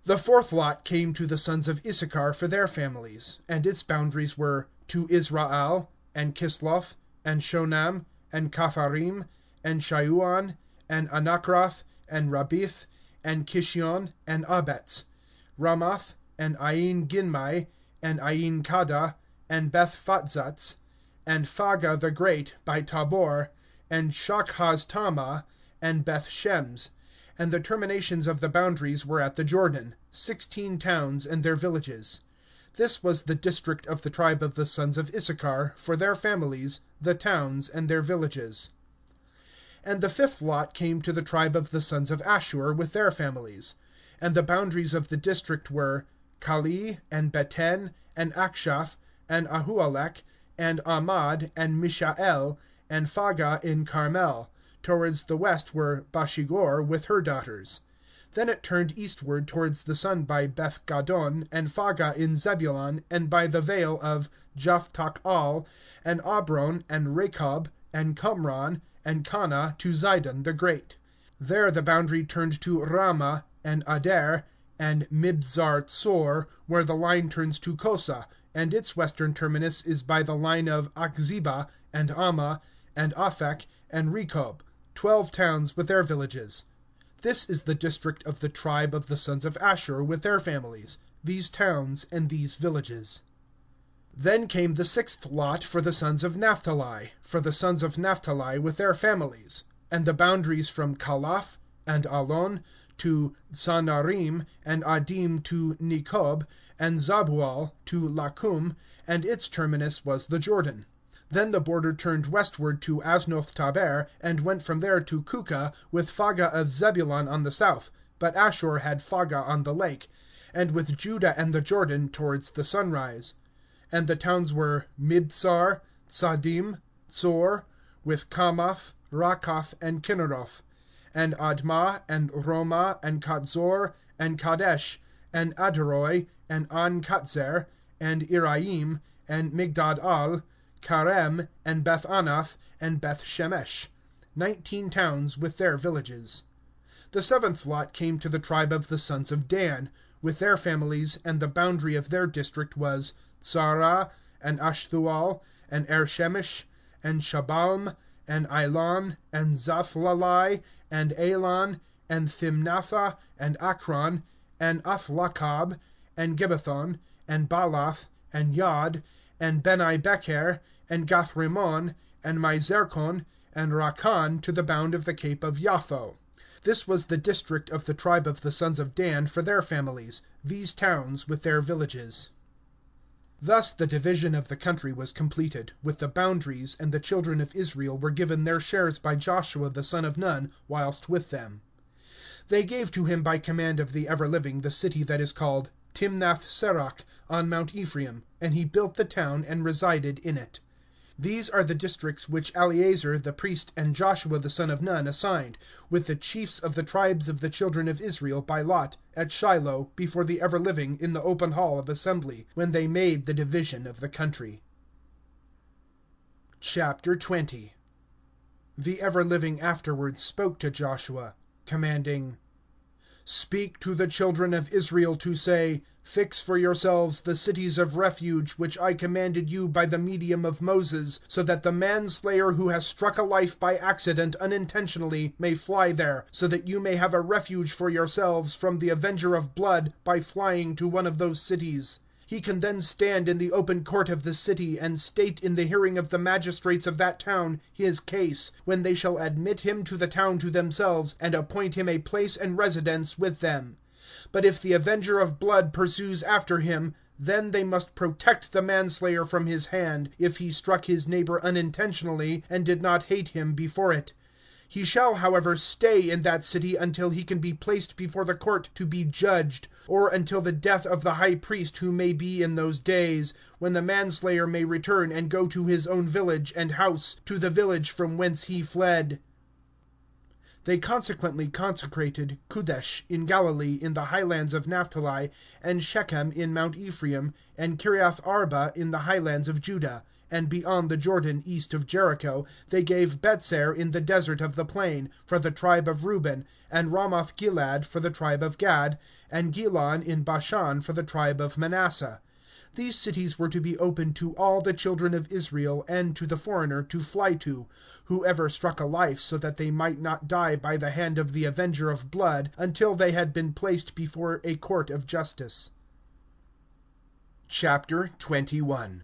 The fourth lot came to the sons of Issachar for their families, and its boundaries were to Israel, and Kisloth, and Shonam, and Kapharim, and Shauan, and Anakroth, and Rabith, and Kishion, and Abetz, Ramath, and Ain Ginmai, and Ain Kada, and Beth-Fatzatz, and Phagah the Great by Tabor, and Shakhaz-Tamah, and Beth-Shems, and the terminations of the boundaries were at the Jordan, 16 towns and their villages. This was the district of the tribe of the sons of Issachar, for their families, the towns and their villages. And the fifth lot came to the tribe of the sons of Ashur, with their families. And the boundaries of the district were Kali, and Beten, and Akshaph, and Ahualek, and Ahmad, and Mishael, and Phagah in Carmel. Towards the west were Bashigor with her daughters. Then it turned eastward towards the sun by Beth Gadon, and Phagah in Zebulun, and by the vale of Japhtach-al, and Abron, and Rechob, and Cumron, and Cana to Zidon the Great. There the boundary turned to Ramah, and Adair, and Mibzar-Tsor, where the line turns to Kosa, and its western terminus is by the line of Achziba, and Ammah, and Aphek, and Rechob, 12 towns with their villages. This is the district of the tribe of the sons of Ashur with their families, these towns and these villages. Then came the sixth lot for the sons of Naphtali, with their families, and the boundaries from Calaph, and Alon, to Zanarim, and Adim to Nekob, and Zabual to Lachum, and its terminus was the Jordan. Then the border turned westward to Aznoth-Taber, and went from there to Kukah, with Phagah of Zebulun on the south, but Ashur had Phagah on the lake, and with Judah and the Jordan towards the sunrise. And the towns were Mibsar, Tsadim, Tsor, with Kamath, Rakaph, and Kinneroth, and Admah, and Romah, and Katzor, and Kadesh, and Adaroi, and An-Katzer, and Iraim, and Migdad-al, Karem, and Beth-Anath, and Beth-Shemesh, 19 towns with their villages. The seventh lot came to the tribe of the sons of Dan, with their families, and the boundary of their district was Tzara, and Ashthual, and Ershemish, and Shabalm, and Ilon, and Zathlalai, and Elon, and Thimnatha, and Akron, and Athlakab, and Gibbethon, and Baalath, and Yad, and Beni-Becher, and Gathrimmon, and Mizerkon, and Rakan to the bound of the cape of Yapho. This was the district of the tribe of the sons of Dan for their families, these towns with their villages. Thus the division of the country was completed, with the boundaries, and the children of Israel were given their shares by Joshua the son of Nun whilst with them. They gave to him by command of the ever-living the city that is called Timnath-Serach on Mount Ephraim, and he built the town and resided in it. These are the districts which Eleazar the priest and Joshua the son of Nun assigned, with the chiefs of the tribes of the children of Israel by lot, at Shiloh, before the ever-living, in the open hall of assembly, when they made the division of the country. Chapter 20. The ever-living afterwards spoke to Joshua, commanding, Speak to the children of Israel to say, Fix for yourselves the cities of refuge, which I commanded you by the medium of Moses, so that the manslayer who has struck a life by accident unintentionally may fly there, so that you may have a refuge for yourselves from the avenger of blood by flying to one of those cities. He can then stand in the open court of the city, and state in the hearing of the magistrates of that town his case, when they shall admit him to the town to themselves, and appoint him a place and residence with them. But if the avenger of blood pursues after him, then they must protect the manslayer from his hand, if he struck his neighbor unintentionally, and did not hate him before it. He shall, however, stay in that city until he can be placed before the court to be judged, or until the death of the high priest who may be in those days, when the manslayer may return and go to his own village and house, to the village from whence he fled. They consequently consecrated Kadesh in Galilee in the highlands of Naphtali, and Shechem in Mount Ephraim, and Kiriath Arba in the highlands of Judah. And beyond the Jordan east of Jericho, they gave Betzer in the desert of the plain, for the tribe of Reuben, and Ramoth Gilead for the tribe of Gad, and Gilon in Bashan for the tribe of Manasseh. These cities were to be open to all the children of Israel and to the foreigner to fly to, whoever struck a life, so that they might not die by the hand of the avenger of blood, until they had been placed before a court of justice. Chapter 21.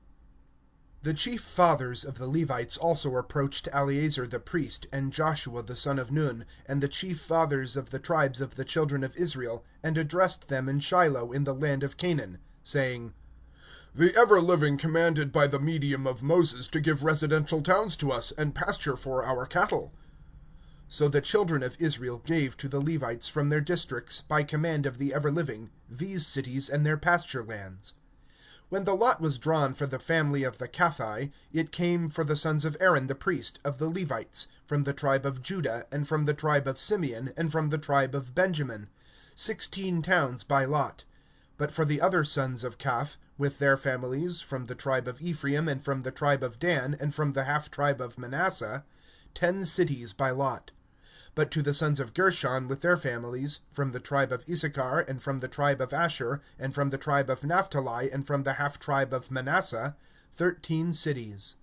The chief fathers of the Levites also approached Eleazar the priest, and Joshua the son of Nun, and the chief fathers of the tribes of the children of Israel, and addressed them in Shiloh in the land of Canaan, saying, The ever-living commanded by the medium of Moses to give residential towns to us, and pasture for our cattle. So the children of Israel gave to the Levites from their districts, by command of the ever-living, these cities and their pasture lands. When the lot was drawn for the family of the Cathai, it came for the sons of Aaron the priest, of the Levites, from the tribe of Judah, and from the tribe of Simeon, and from the tribe of Benjamin, 16 towns by lot. But for the other sons of Caph, with their families, from the tribe of Ephraim, and from the tribe of Dan, and from the half-tribe of Manasseh, 10 cities by lot. But to the sons of Gershon with their families, from the tribe of Issachar, and from the tribe of Asher, and from the tribe of Naphtali, and from the half-tribe of Manasseh, 13 cities.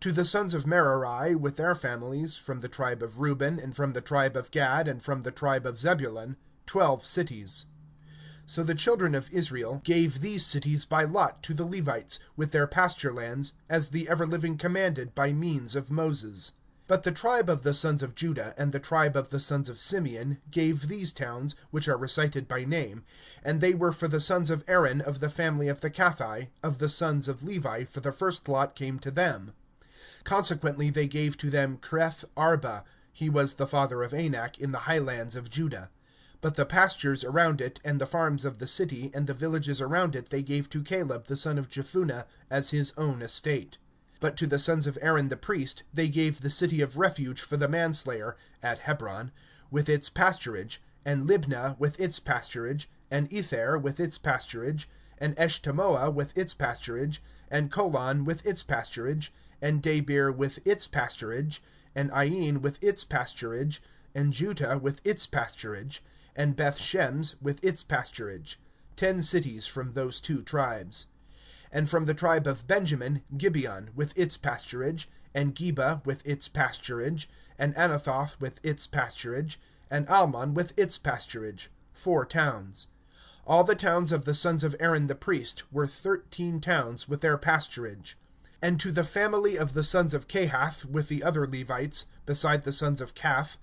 To the sons of Merari with their families, from the tribe of Reuben, and from the tribe of Gad, and from the tribe of Zebulun, 12 cities. So the children of Israel gave these cities by lot to the Levites, with their pasture lands, as the ever-living commanded by means of Moses. But the tribe of the sons of Judah and the tribe of the sons of Simeon gave these towns, which are recited by name, and they were for the sons of Aaron of the family of the Cathai, of the sons of Levi, for the first lot came to them. Consequently they gave to them Kireth Arba, he was the father of Anak, in the highlands of Judah. But the pastures around it, and the farms of the city, and the villages around it they gave to Caleb the son of Jephunneh as his own estate. But to the sons of Aaron the priest they gave the city of refuge for the manslayer, at Hebron, with its pasturage, and Libnah with its pasturage, and Ether with its pasturage, and Eshtemoa with its pasturage, and Colon with its pasturage, and Debir with its pasturage, and Ain with its pasturage, and Juttah with its pasturage, and Beth Shemesh with its pasturage, 10 cities from those 2 tribes. And from the tribe of Benjamin, Gibeon with its pasturage, and Geba with its pasturage, and Anathoth with its pasturage, and Almon with its pasturage, 4 towns. All the towns of the sons of Aaron the priest were 13 towns with their pasturage. And to the family of the sons of Kehath with the other Levites, beside the sons of Caph,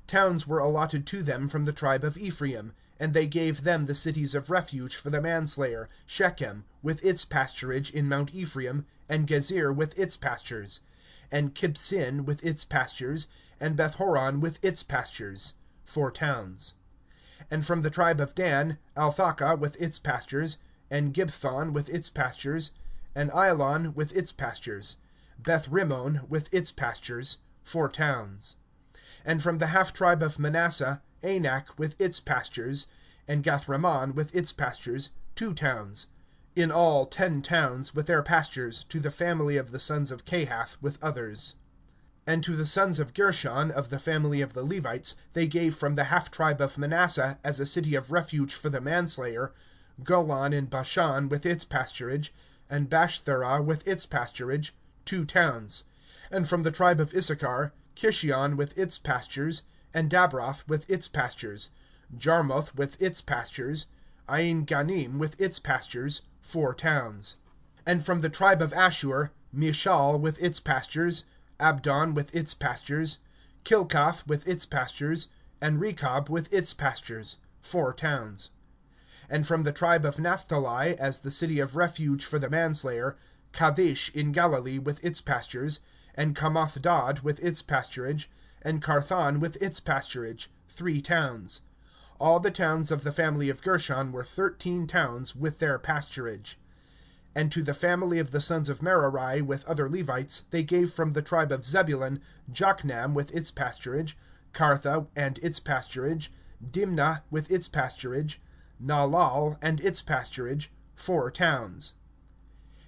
towns were allotted to them from the tribe of Ephraim, and they gave them the cities of refuge for the manslayer, Shechem, with its pasturage in Mount Ephraim, and Gezer with its pastures, and Kibsin with its pastures, and Beth-horon with its pastures, 4 towns. And from the tribe of Dan, Althaka with its pastures, and Gibthon with its pastures, and Ailon with its pastures, Beth-rimmon with its pastures, 4 towns. And from the half-tribe of Manasseh, Anak with its pastures, and Gathrimmon with its pastures, 2 towns. In all 10 towns with their pastures, to the family of the sons of Kehath with others. And to the sons of Gershon of the family of the Levites they gave from the half-tribe of Manasseh as a city of refuge for the manslayer, Golan in Bashan with its pasturage, and Bashthera with its pasturage, 2 towns. And from the tribe of Issachar, Kishion with its pastures, and Dabroth with its pastures, Jarmuth with its pastures, Ain Ganim with its pastures, 4 towns. And from the tribe of Ashur, Mishal with its pastures, Abdon with its pastures, Kilkath with its pastures, and Rechab with its pastures, 4 towns. And from the tribe of Naphtali, as the city of refuge for the manslayer, Kadesh in Galilee with its pastures, and Kamoth-dad with its pasturage, and Carthan with its pasturage, 3 towns. All the towns of the family of Gershon were 13 towns with their pasturage. And to the family of the sons of Merari with other Levites they gave from the tribe of Zebulun, Jokneam with its pasturage, Kartha and its pasturage, Dimnah with its pasturage, Naalal and its pasturage, 4 towns.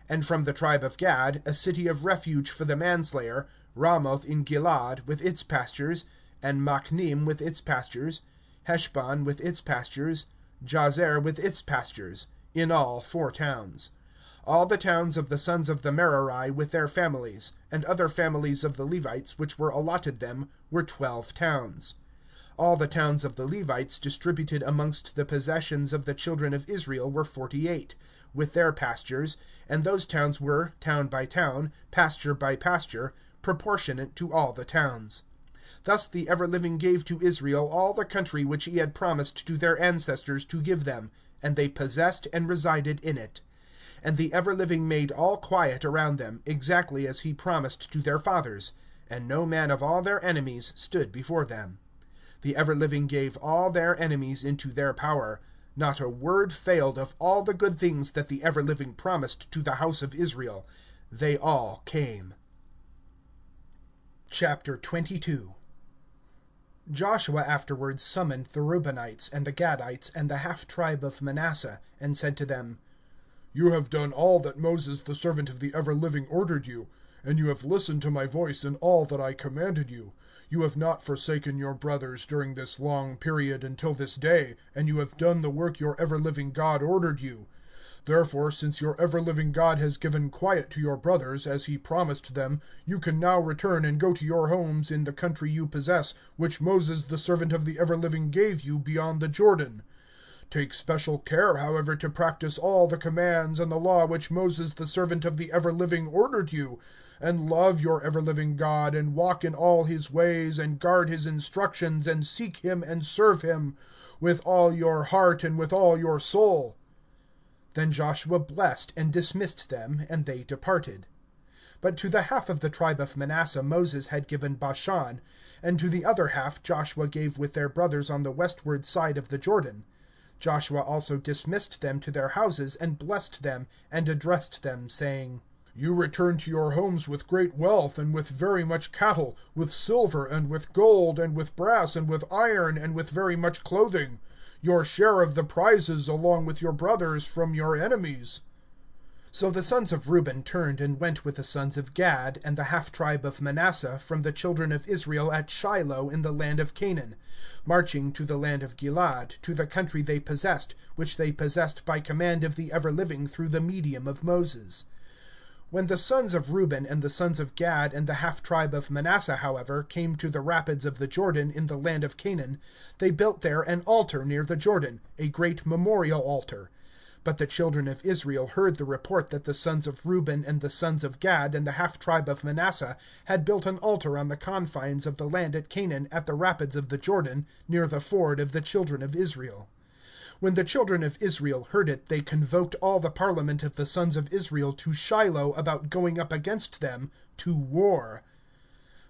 And from the tribe of Gad, a city of refuge for the manslayer, Ramoth in Gilad with its pastures, and Machnim with its pastures, Heshbon with its pastures, Jazer with its pastures, in all 4 towns. All the towns of the sons of the Merari with their families, and other families of the Levites which were allotted them, were 12 towns. All the towns of the Levites distributed amongst the possessions of the children of Israel were 48, with their pastures, and those towns were, town by town, pasture by pasture, proportionate to all the towns. Thus the Ever-living gave to Israel all the country which he had promised to their ancestors to give them, and they possessed and resided in it. And the Ever-living made all quiet around them, exactly as he promised to their fathers, and no man of all their enemies stood before them. The Ever-living gave all their enemies into their power. Not a word failed of all the good things that the Ever-living promised to the house of Israel. They all came. Chapter 22. Joshua afterwards summoned the Reubenites, and the Gadites, and the half-tribe of Manasseh, and said to them, "You have done all that Moses the servant of the Ever-living ordered you, and you have listened to my voice in all that I commanded you. You have not forsaken your brothers during this long period until this day, and you have done the work your ever-living God ordered you. Therefore, since your ever-living God has given quiet to your brothers, as he promised them, you can now return and go to your homes in the country you possess, which Moses the servant of the Ever-living gave you beyond the Jordan. Take special care, however, to practice all the commands and the law which Moses the servant of the Ever-living ordered you, and love your ever-living God, and walk in all his ways, and guard his instructions, and seek him and serve him, with all your heart and with all your soul." Then Joshua blessed and dismissed them, and they departed. But to the half of the tribe of Manasseh Moses had given Bashan, and to the other half Joshua gave with their brothers on the westward side of the Jordan. Joshua also dismissed them to their houses, and blessed them, and addressed them, saying, "You return to your homes with great wealth, and with very much cattle, with silver, and with gold, and with brass, and with iron, and with very much clothing, your share of the prizes along with your brothers from your enemies." So the sons of Reuben turned and went with the sons of Gad and the half-tribe of Manasseh from the children of Israel at Shiloh in the land of Canaan, marching to the land of Gilead, to the country they possessed, which they possessed by command of the Ever-living through the medium of Moses. When the sons of Reuben and the sons of Gad and the half-tribe of Manasseh, however, came to the rapids of the Jordan in the land of Canaan, they built there an altar near the Jordan, a great memorial altar. But the children of Israel heard the report that the sons of Reuben and the sons of Gad and the half-tribe of Manasseh had built an altar on the confines of the land at Canaan at the rapids of the Jordan, near the ford of the children of Israel. When the children of Israel heard it, they convoked all the parliament of the sons of Israel to Shiloh about going up against them to war.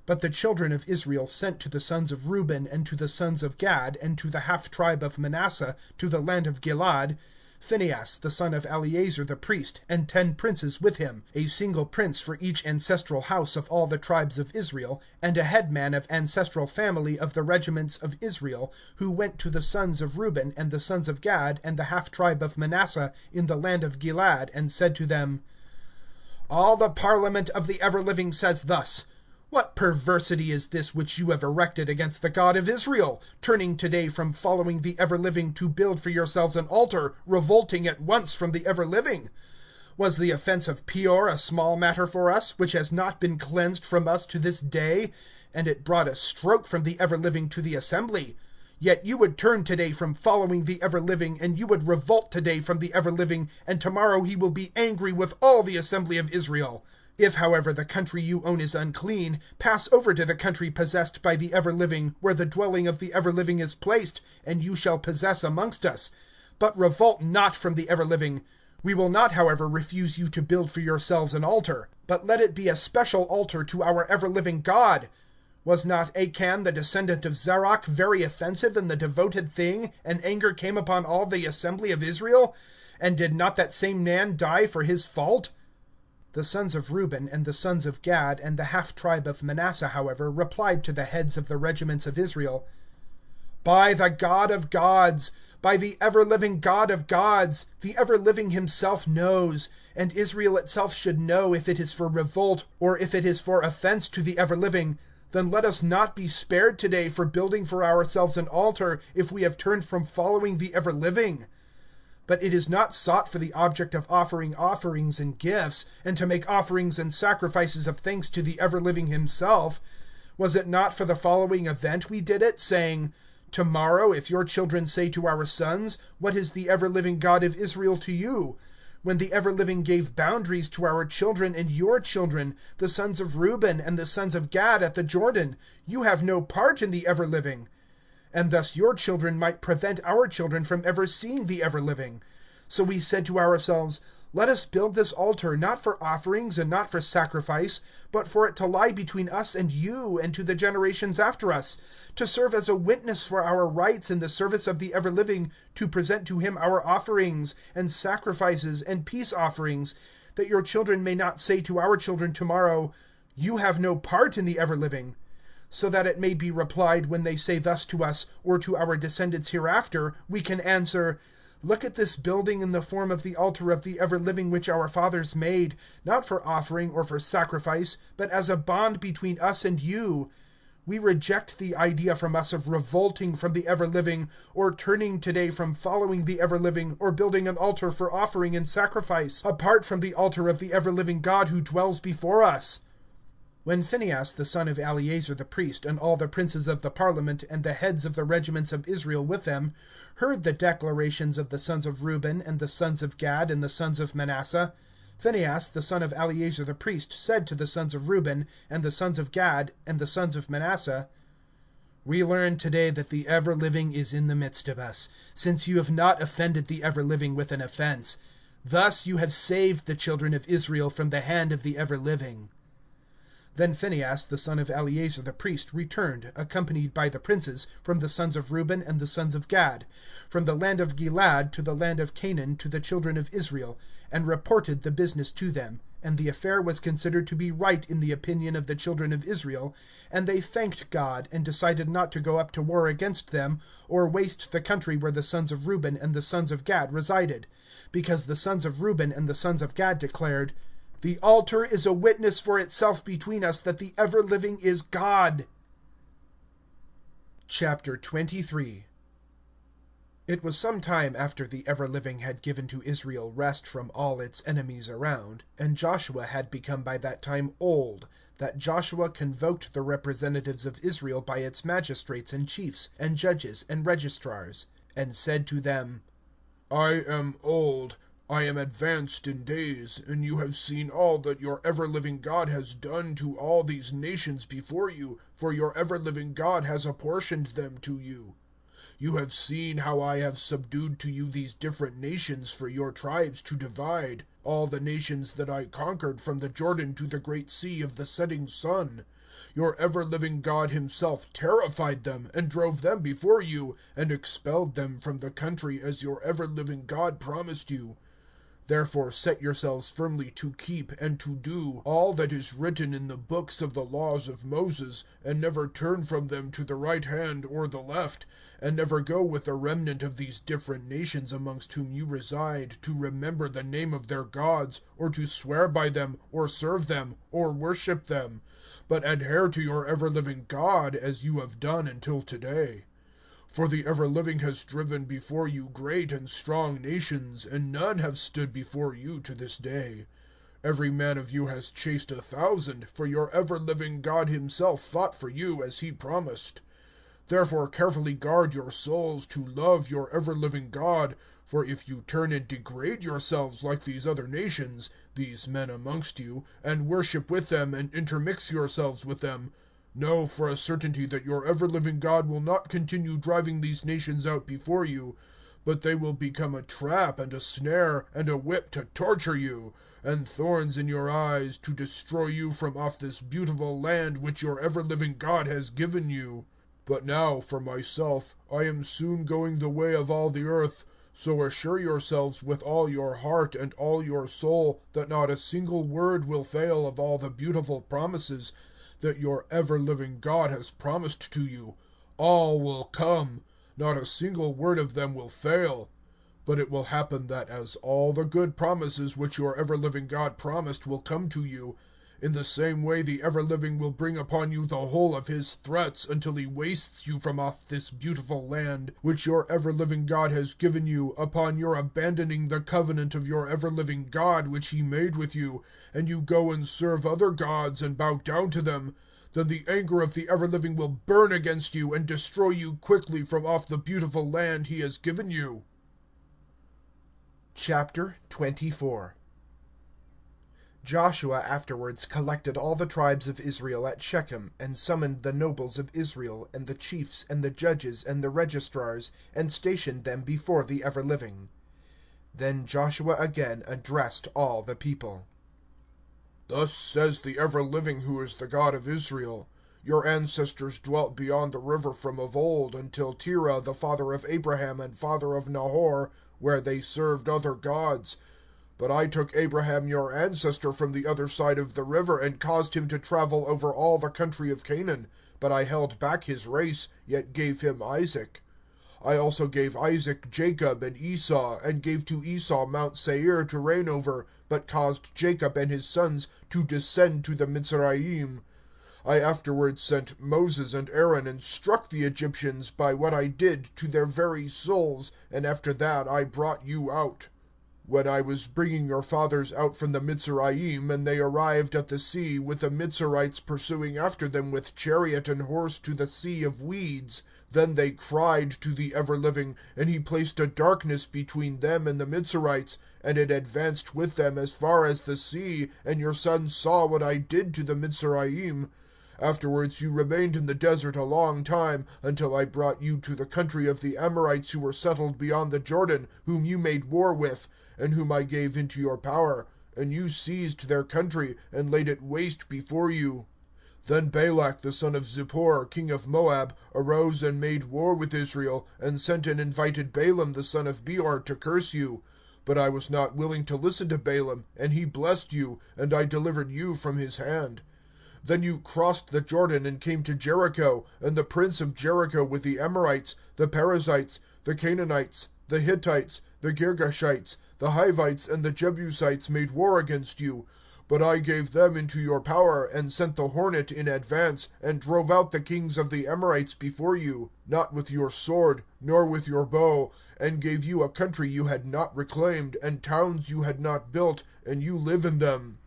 But the children of Israel sent to the sons of Reuben and to the sons of Gad and to the half-tribe of Manasseh to the land of Gilead Phinehas the son of Eleazar the priest, and 10 princes with him, a single prince for each ancestral house of all the tribes of Israel, and a headman of ancestral family of the regiments of Israel, who went to the sons of Reuben and the sons of Gad and the half-tribe of Manasseh in the land of Gilead, and said to them, "All the parliament of the Ever-living says thus: What perversity is this which you have erected against the God of Israel, turning today from following the Ever-living to build for yourselves an altar, revolting at once from the Ever-living? Was the offense of Peor a small matter for us, which has not been cleansed from us to this day? And it brought a stroke from the Ever-living to the assembly. Yet you would turn today from following the Ever-living, and you would revolt today from the Ever-living, and tomorrow he will be angry with all the assembly of Israel. If, however, the country you own is unclean, pass over to the country possessed by the Ever-living, where the dwelling of the Ever-living is placed, and you shall possess amongst us. But revolt not from the Ever-living. We will not, however, refuse you to build for yourselves an altar, but let it be a special altar to our Ever-living God. Was not Achan the descendant of Zerach very offensive in the devoted thing, and anger came upon all the assembly of Israel? And did not that same man die for his fault?" The sons of Reuben and the sons of Gad and the half-tribe of Manasseh, however, replied to the heads of the regiments of Israel, "By the God of gods, by the ever-living God of gods, the ever-living himself knows, and Israel itself should know if it is for revolt or if it is for offense to the ever-living. Then let us not be spared today for building for ourselves an altar, if we have turned from following the ever-living. But it is not sought for the object of offering offerings and gifts, and to make offerings and sacrifices of thanks to the ever-living himself. Was it not for the following event we did it, saying, Tomorrow, if your children say to our sons, What is the ever-living God of Israel to you? when the ever-living gave boundaries to our children and your children, the sons of Reuben and the sons of Gad at the Jordan. You have no part in the ever-living. And thus your children might prevent our children from ever seeing the ever-living. So we said to ourselves, let us build this altar, not for offerings and not for sacrifice, but for it to lie between us and you and to the generations after us, to serve as a witness for our rights in the service of the ever-living, to present to him our offerings and sacrifices and peace offerings, that your children may not say to our children tomorrow, you have no part in the ever-living. So that it may be replied when they say thus to us, or to our descendants hereafter, we can answer, look at this building in the form of the altar of the ever-living which our fathers made, not for offering or for sacrifice, but as a bond between us and you. We reject the idea from us of revolting from the ever-living, or turning today from following the ever-living, or building an altar for offering and sacrifice, apart from the altar of the ever-living God who dwells before us. When Phinehas the son of Eleazar the priest, and all the princes of the parliament, and the heads of the regiments of Israel with them, heard the declarations of the sons of Reuben, and the sons of Gad, and the sons of Manasseh, Phinehas the son of Eleazar the priest said to the sons of Reuben, and the sons of Gad, and the sons of Manasseh, we learn today that the ever-living is in the midst of us, since you have not offended the ever-living with an offense. Thus you have saved the children of Israel from the hand of the ever-living. Then Phinehas the son of Eleazar the priest returned, accompanied by the princes, from the sons of Reuben and the sons of Gad, from the land of Gilead to the land of Canaan to the children of Israel, and reported the business to them. And the affair was considered to be right in the opinion of the children of Israel, and they thanked God, and decided not to go up to war against them, or waste the country where the sons of Reuben and the sons of Gad resided, because the sons of Reuben and the sons of Gad declared, the altar is a witness for itself between us that the ever-living is God. Chapter 23. It was some time after the ever-living had given to Israel rest from all its enemies around, and Joshua had become by that time old, that Joshua convoked the representatives of Israel by its magistrates and chiefs, and judges, and registrars, and said to them, I am old, I am advanced in days, and you have seen all that your ever-living God has done to all these nations before you, for your ever-living God has apportioned them to you. You have seen how I have subdued to you these different nations for your tribes to divide, all the nations that I conquered from the Jordan to the great sea of the setting sun. Your ever-living God himself terrified them, and drove them before you, and expelled them from the country as your ever-living God promised you. Therefore set yourselves firmly to keep and to do all that is written in the books of the laws of Moses, and never turn from them to the right hand or the left, and never go with the remnant of these different nations amongst whom you reside, to remember the name of their gods, or to swear by them, or serve them, or worship them, but adhere to your ever-living God, as you have done until today. For the ever-living has driven before you great and strong nations, and none have stood before you to this day. Every man of you has chased 1,000, for your ever-living God himself fought for you as he promised. Therefore carefully guard your souls to love your ever-living God, for if you turn and degrade yourselves like these other nations, these men amongst you, and worship with them and intermix yourselves with them, know for a certainty that your ever-living God will not continue driving these nations out before you, but they will become a trap and a snare and a whip to torture you, and thorns in your eyes to destroy you from off this beautiful land which your ever-living God has given you. But now, for myself, I am soon going the way of all the earth, so assure yourselves with all your heart and all your soul that not a single word will fail of all the beautiful promises that your ever-living God has promised to you. All will come, not a single word of them will fail. But it will happen that as all the good promises which your ever-living God promised will come to you, in the same way the ever-living will bring upon you the whole of his threats until he wastes you from off this beautiful land, which your ever-living God has given you, upon your abandoning the covenant of your ever-living God which he made with you, and you go and serve other gods and bow down to them. Then the anger of the ever-living will burn against you and destroy you quickly from off the beautiful land he has given you. Chapter 24. Joshua afterwards collected all the tribes of Israel at Shechem, and summoned the nobles of Israel, and the chiefs, and the judges, and the registrars, and stationed them before the ever-living. Then Joshua again addressed all the people. Thus says the ever-living, who is the God of Israel: Your ancestors dwelt beyond the river from of old, until Terah, the father of Abraham and father of Nahor, where they served other gods. But I took Abraham your ancestor from the other side of the river, and caused him to travel over all the country of Canaan. But I held back his race, yet gave him Isaac. I also gave Isaac Jacob and Esau, and gave to Esau Mount Seir to reign over, but caused Jacob and his sons to descend to the Mitzrayim. I afterwards sent Moses and Aaron, and struck the Egyptians by what I did to their very souls, and after that I brought you out. When I was bringing your fathers out from the Mitzrayim, and they arrived at the sea, with the Mitzrites pursuing after them with chariot and horse to the Sea of Weeds, then they cried to the ever-living, and he placed a darkness between them and the Mitzrites, and it advanced with them as far as the sea, and your sons saw what I did to the Mitzrayim. Afterwards you remained in the desert a long time, until I brought you to the country of the Amorites who were settled beyond the Jordan, whom you made war with, and whom I gave into your power, and you seized their country, and laid it waste before you. Then Balak the son of Zippor, king of Moab, arose and made war with Israel, and sent and invited Balaam the son of Beor to curse you. But I was not willing to listen to Balaam, and he blessed you, and I delivered you from his hand. Then you crossed the Jordan and came to Jericho, and the prince of Jericho with the Amorites, the Perizzites, the Canaanites, the Hittites, the Girgashites, the Hivites, and the Jebusites made war against you. But I gave them into your power, and sent the hornet in advance, and drove out the kings of the Amorites before you, not with your sword, nor with your bow, and gave you a country you had not reclaimed, and towns you had not built, and you live in them.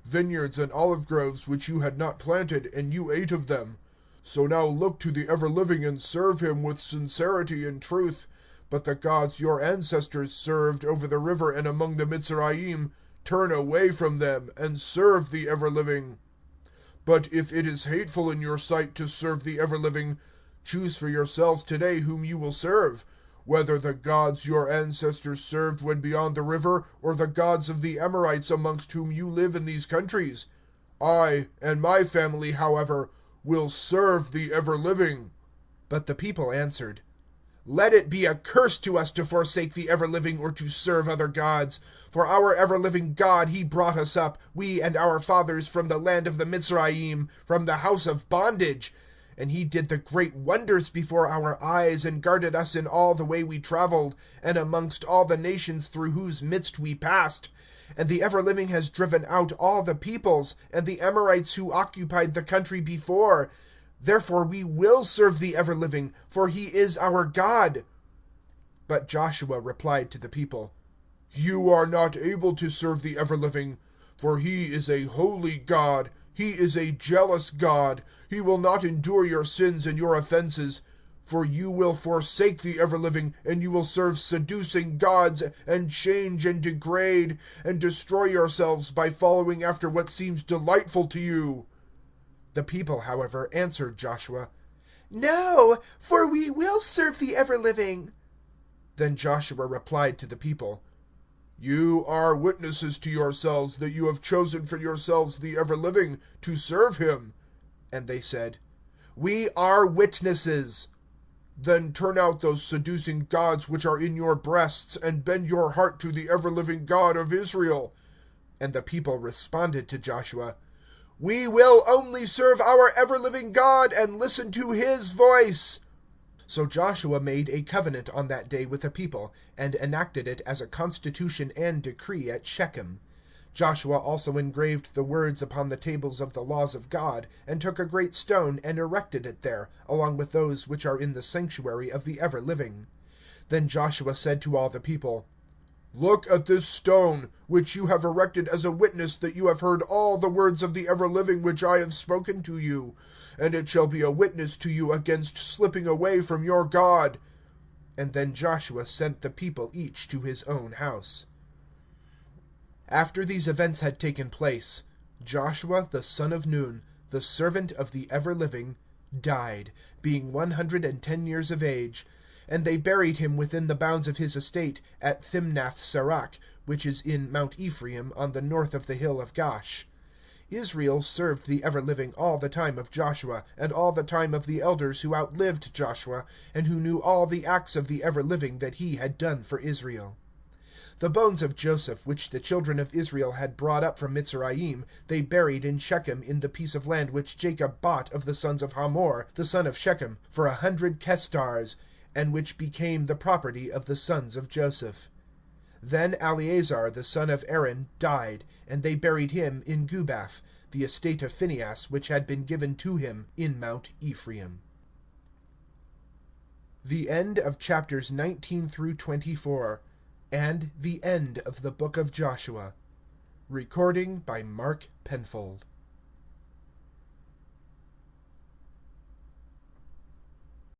Vineyards and olive groves which you had not planted, and you ate of them. So now look to the ever-living, and serve him with sincerity and truth. But the gods your ancestors served over the river and among the Mitzrayim, turn away from them, and serve the ever-living. But if it is hateful in your sight to serve the ever-living, choose for yourselves today whom you will serve, whether the gods your ancestors served when beyond the river, or the gods of the Amorites amongst whom you live in these countries. I and my family, however, will serve the ever-living. But the people answered, Let it be a curse to us to forsake the ever-living or to serve other gods. For our ever-living God he brought us up, we and our fathers, from the land of the Mitzrayim, from the house of bondage. And he did the great wonders before our eyes, and guarded us in all the way we traveled, and amongst all the nations through whose midst we passed. And the ever-living has driven out all the peoples, and the Amorites who occupied the country before. Therefore we will serve the ever-living, for he is our God. But Joshua replied to the people, You are not able to serve the ever-living, for he is a holy God. He is a jealous God. He will not endure your sins and your offenses. For you will forsake the ever-living, and you will serve seducing gods, and change and degrade, and destroy yourselves by following after what seems delightful to you. The people, however, answered Joshua, No, for we will serve the ever-living. Then Joshua replied to the people, You are witnesses to yourselves that you have chosen for yourselves the ever-living, to serve him. And they said, We are witnesses. Then turn out those seducing gods which are in your breasts, and bend your heart to the ever-living God of Israel. And the people responded to Joshua, We will only serve our ever-living God, and listen to his voice. So Joshua made a covenant on that day with the people, and enacted it as a constitution and decree at Shechem. Joshua also engraved the words upon the tables of the laws of God, and took a great stone and erected it there, along with those which are in the sanctuary of the ever-living. Then Joshua said to all the people, Look at this stone, which you have erected as a witness that you have heard all the words of the ever-living which I have spoken to you, and it shall be a witness to you against slipping away from your God. And then Joshua sent the people each to his own house. After these events had taken place, Joshua the son of Nun, the servant of the ever-living, died, being 110 years of age, and they buried him within the bounds of his estate at Thimnath-Serach, which is in Mount Ephraim, on the north of the hill of Gaash. Israel served the ever-living all the time of Joshua, and all the time of the elders who outlived Joshua, and who knew all the acts of the ever-living that he had done for Israel. The bones of Joseph, which the children of Israel had brought up from Mitzrayim, they buried in Shechem in the piece of land which Jacob bought of the sons of Hamor, the son of Shechem, for 100 kestars, and which became the property of the sons of Joseph. Then Eleazar the son of Aaron died, and they buried him in Gubath, the estate of Phinehas, which had been given to him in Mount Ephraim. The end of chapters 19 through 24, and the end of the book of Joshua. Recording by Mark Penfold.